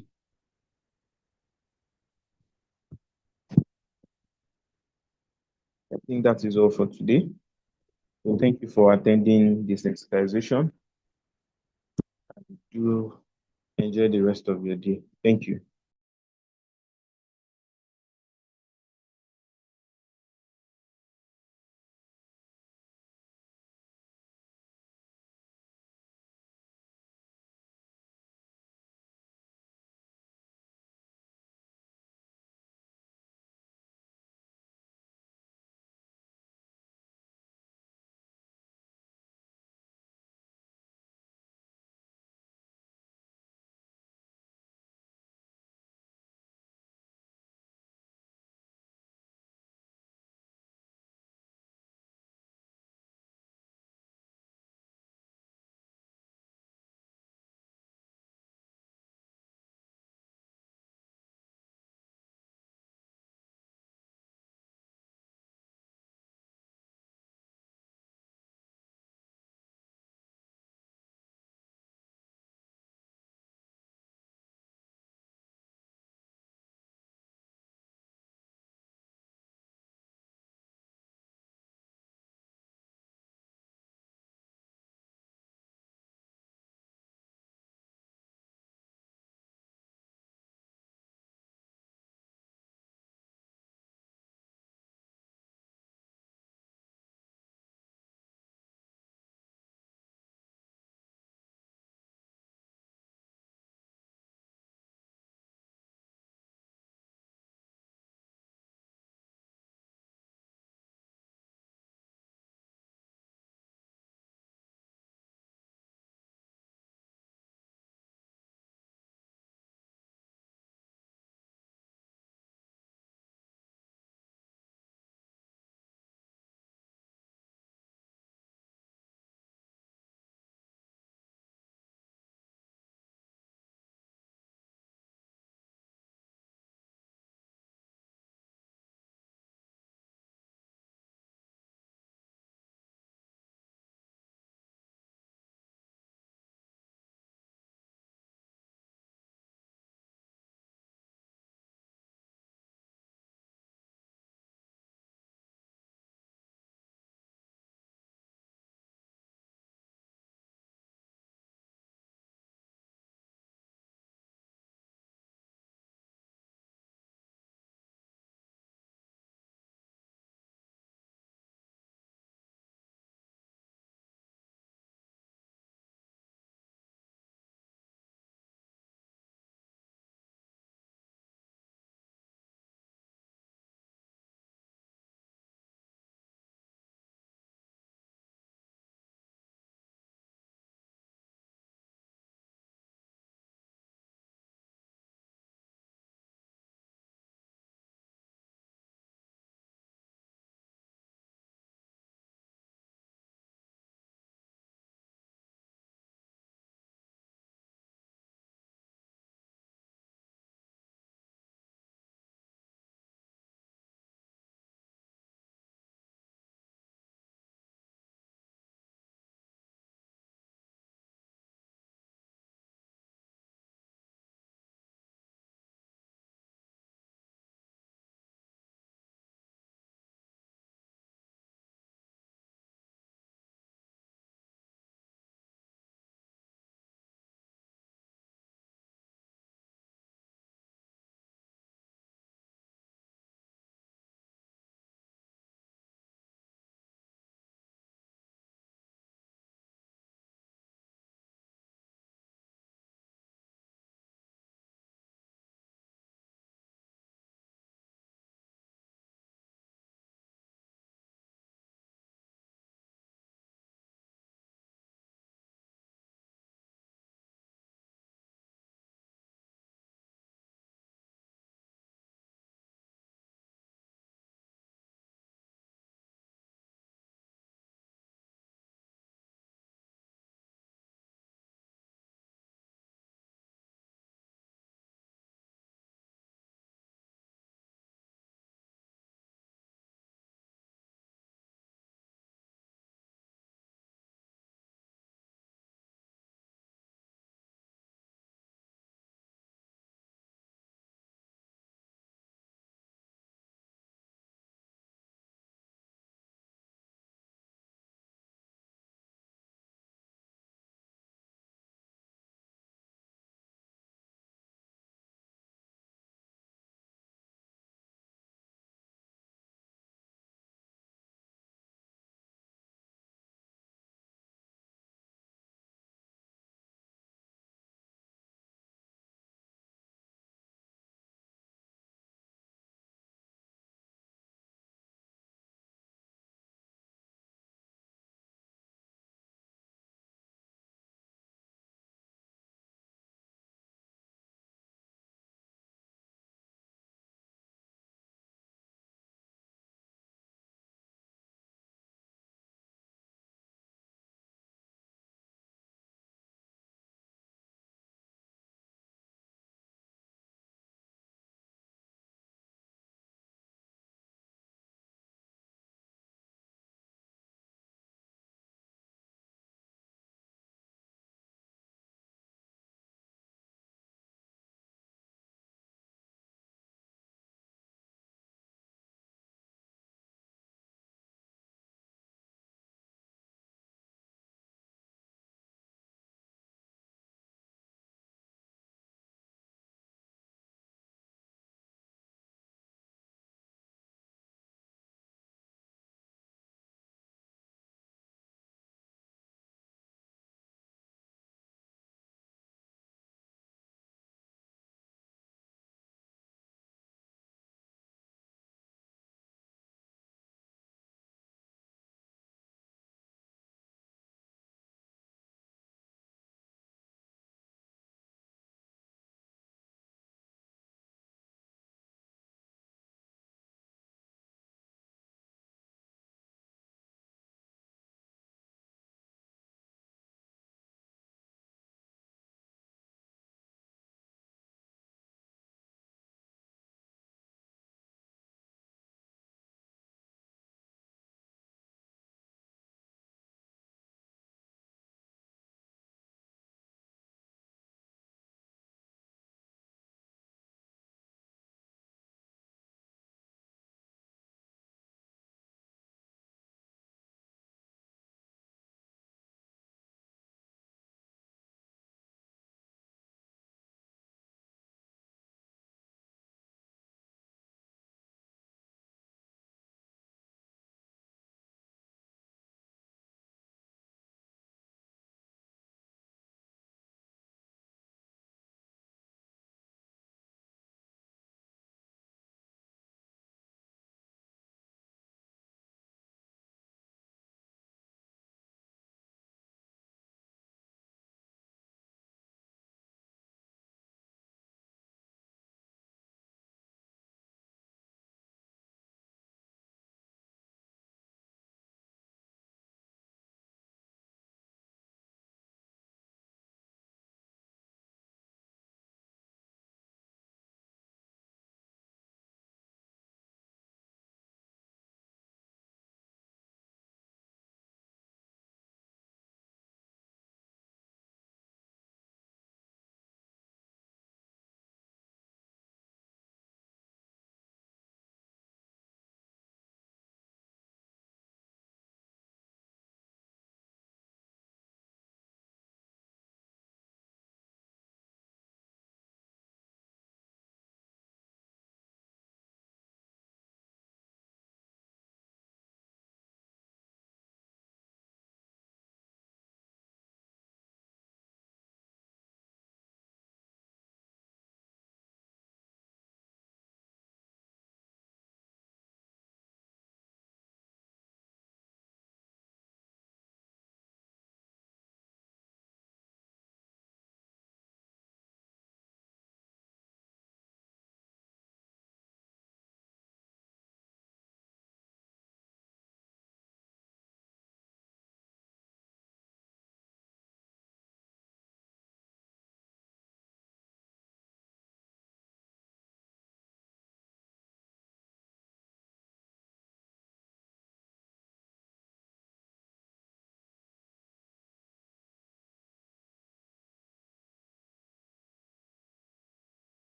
I think that is all for today. So thank you for attending this sensitization. Do enjoy the rest of your day. Thank you.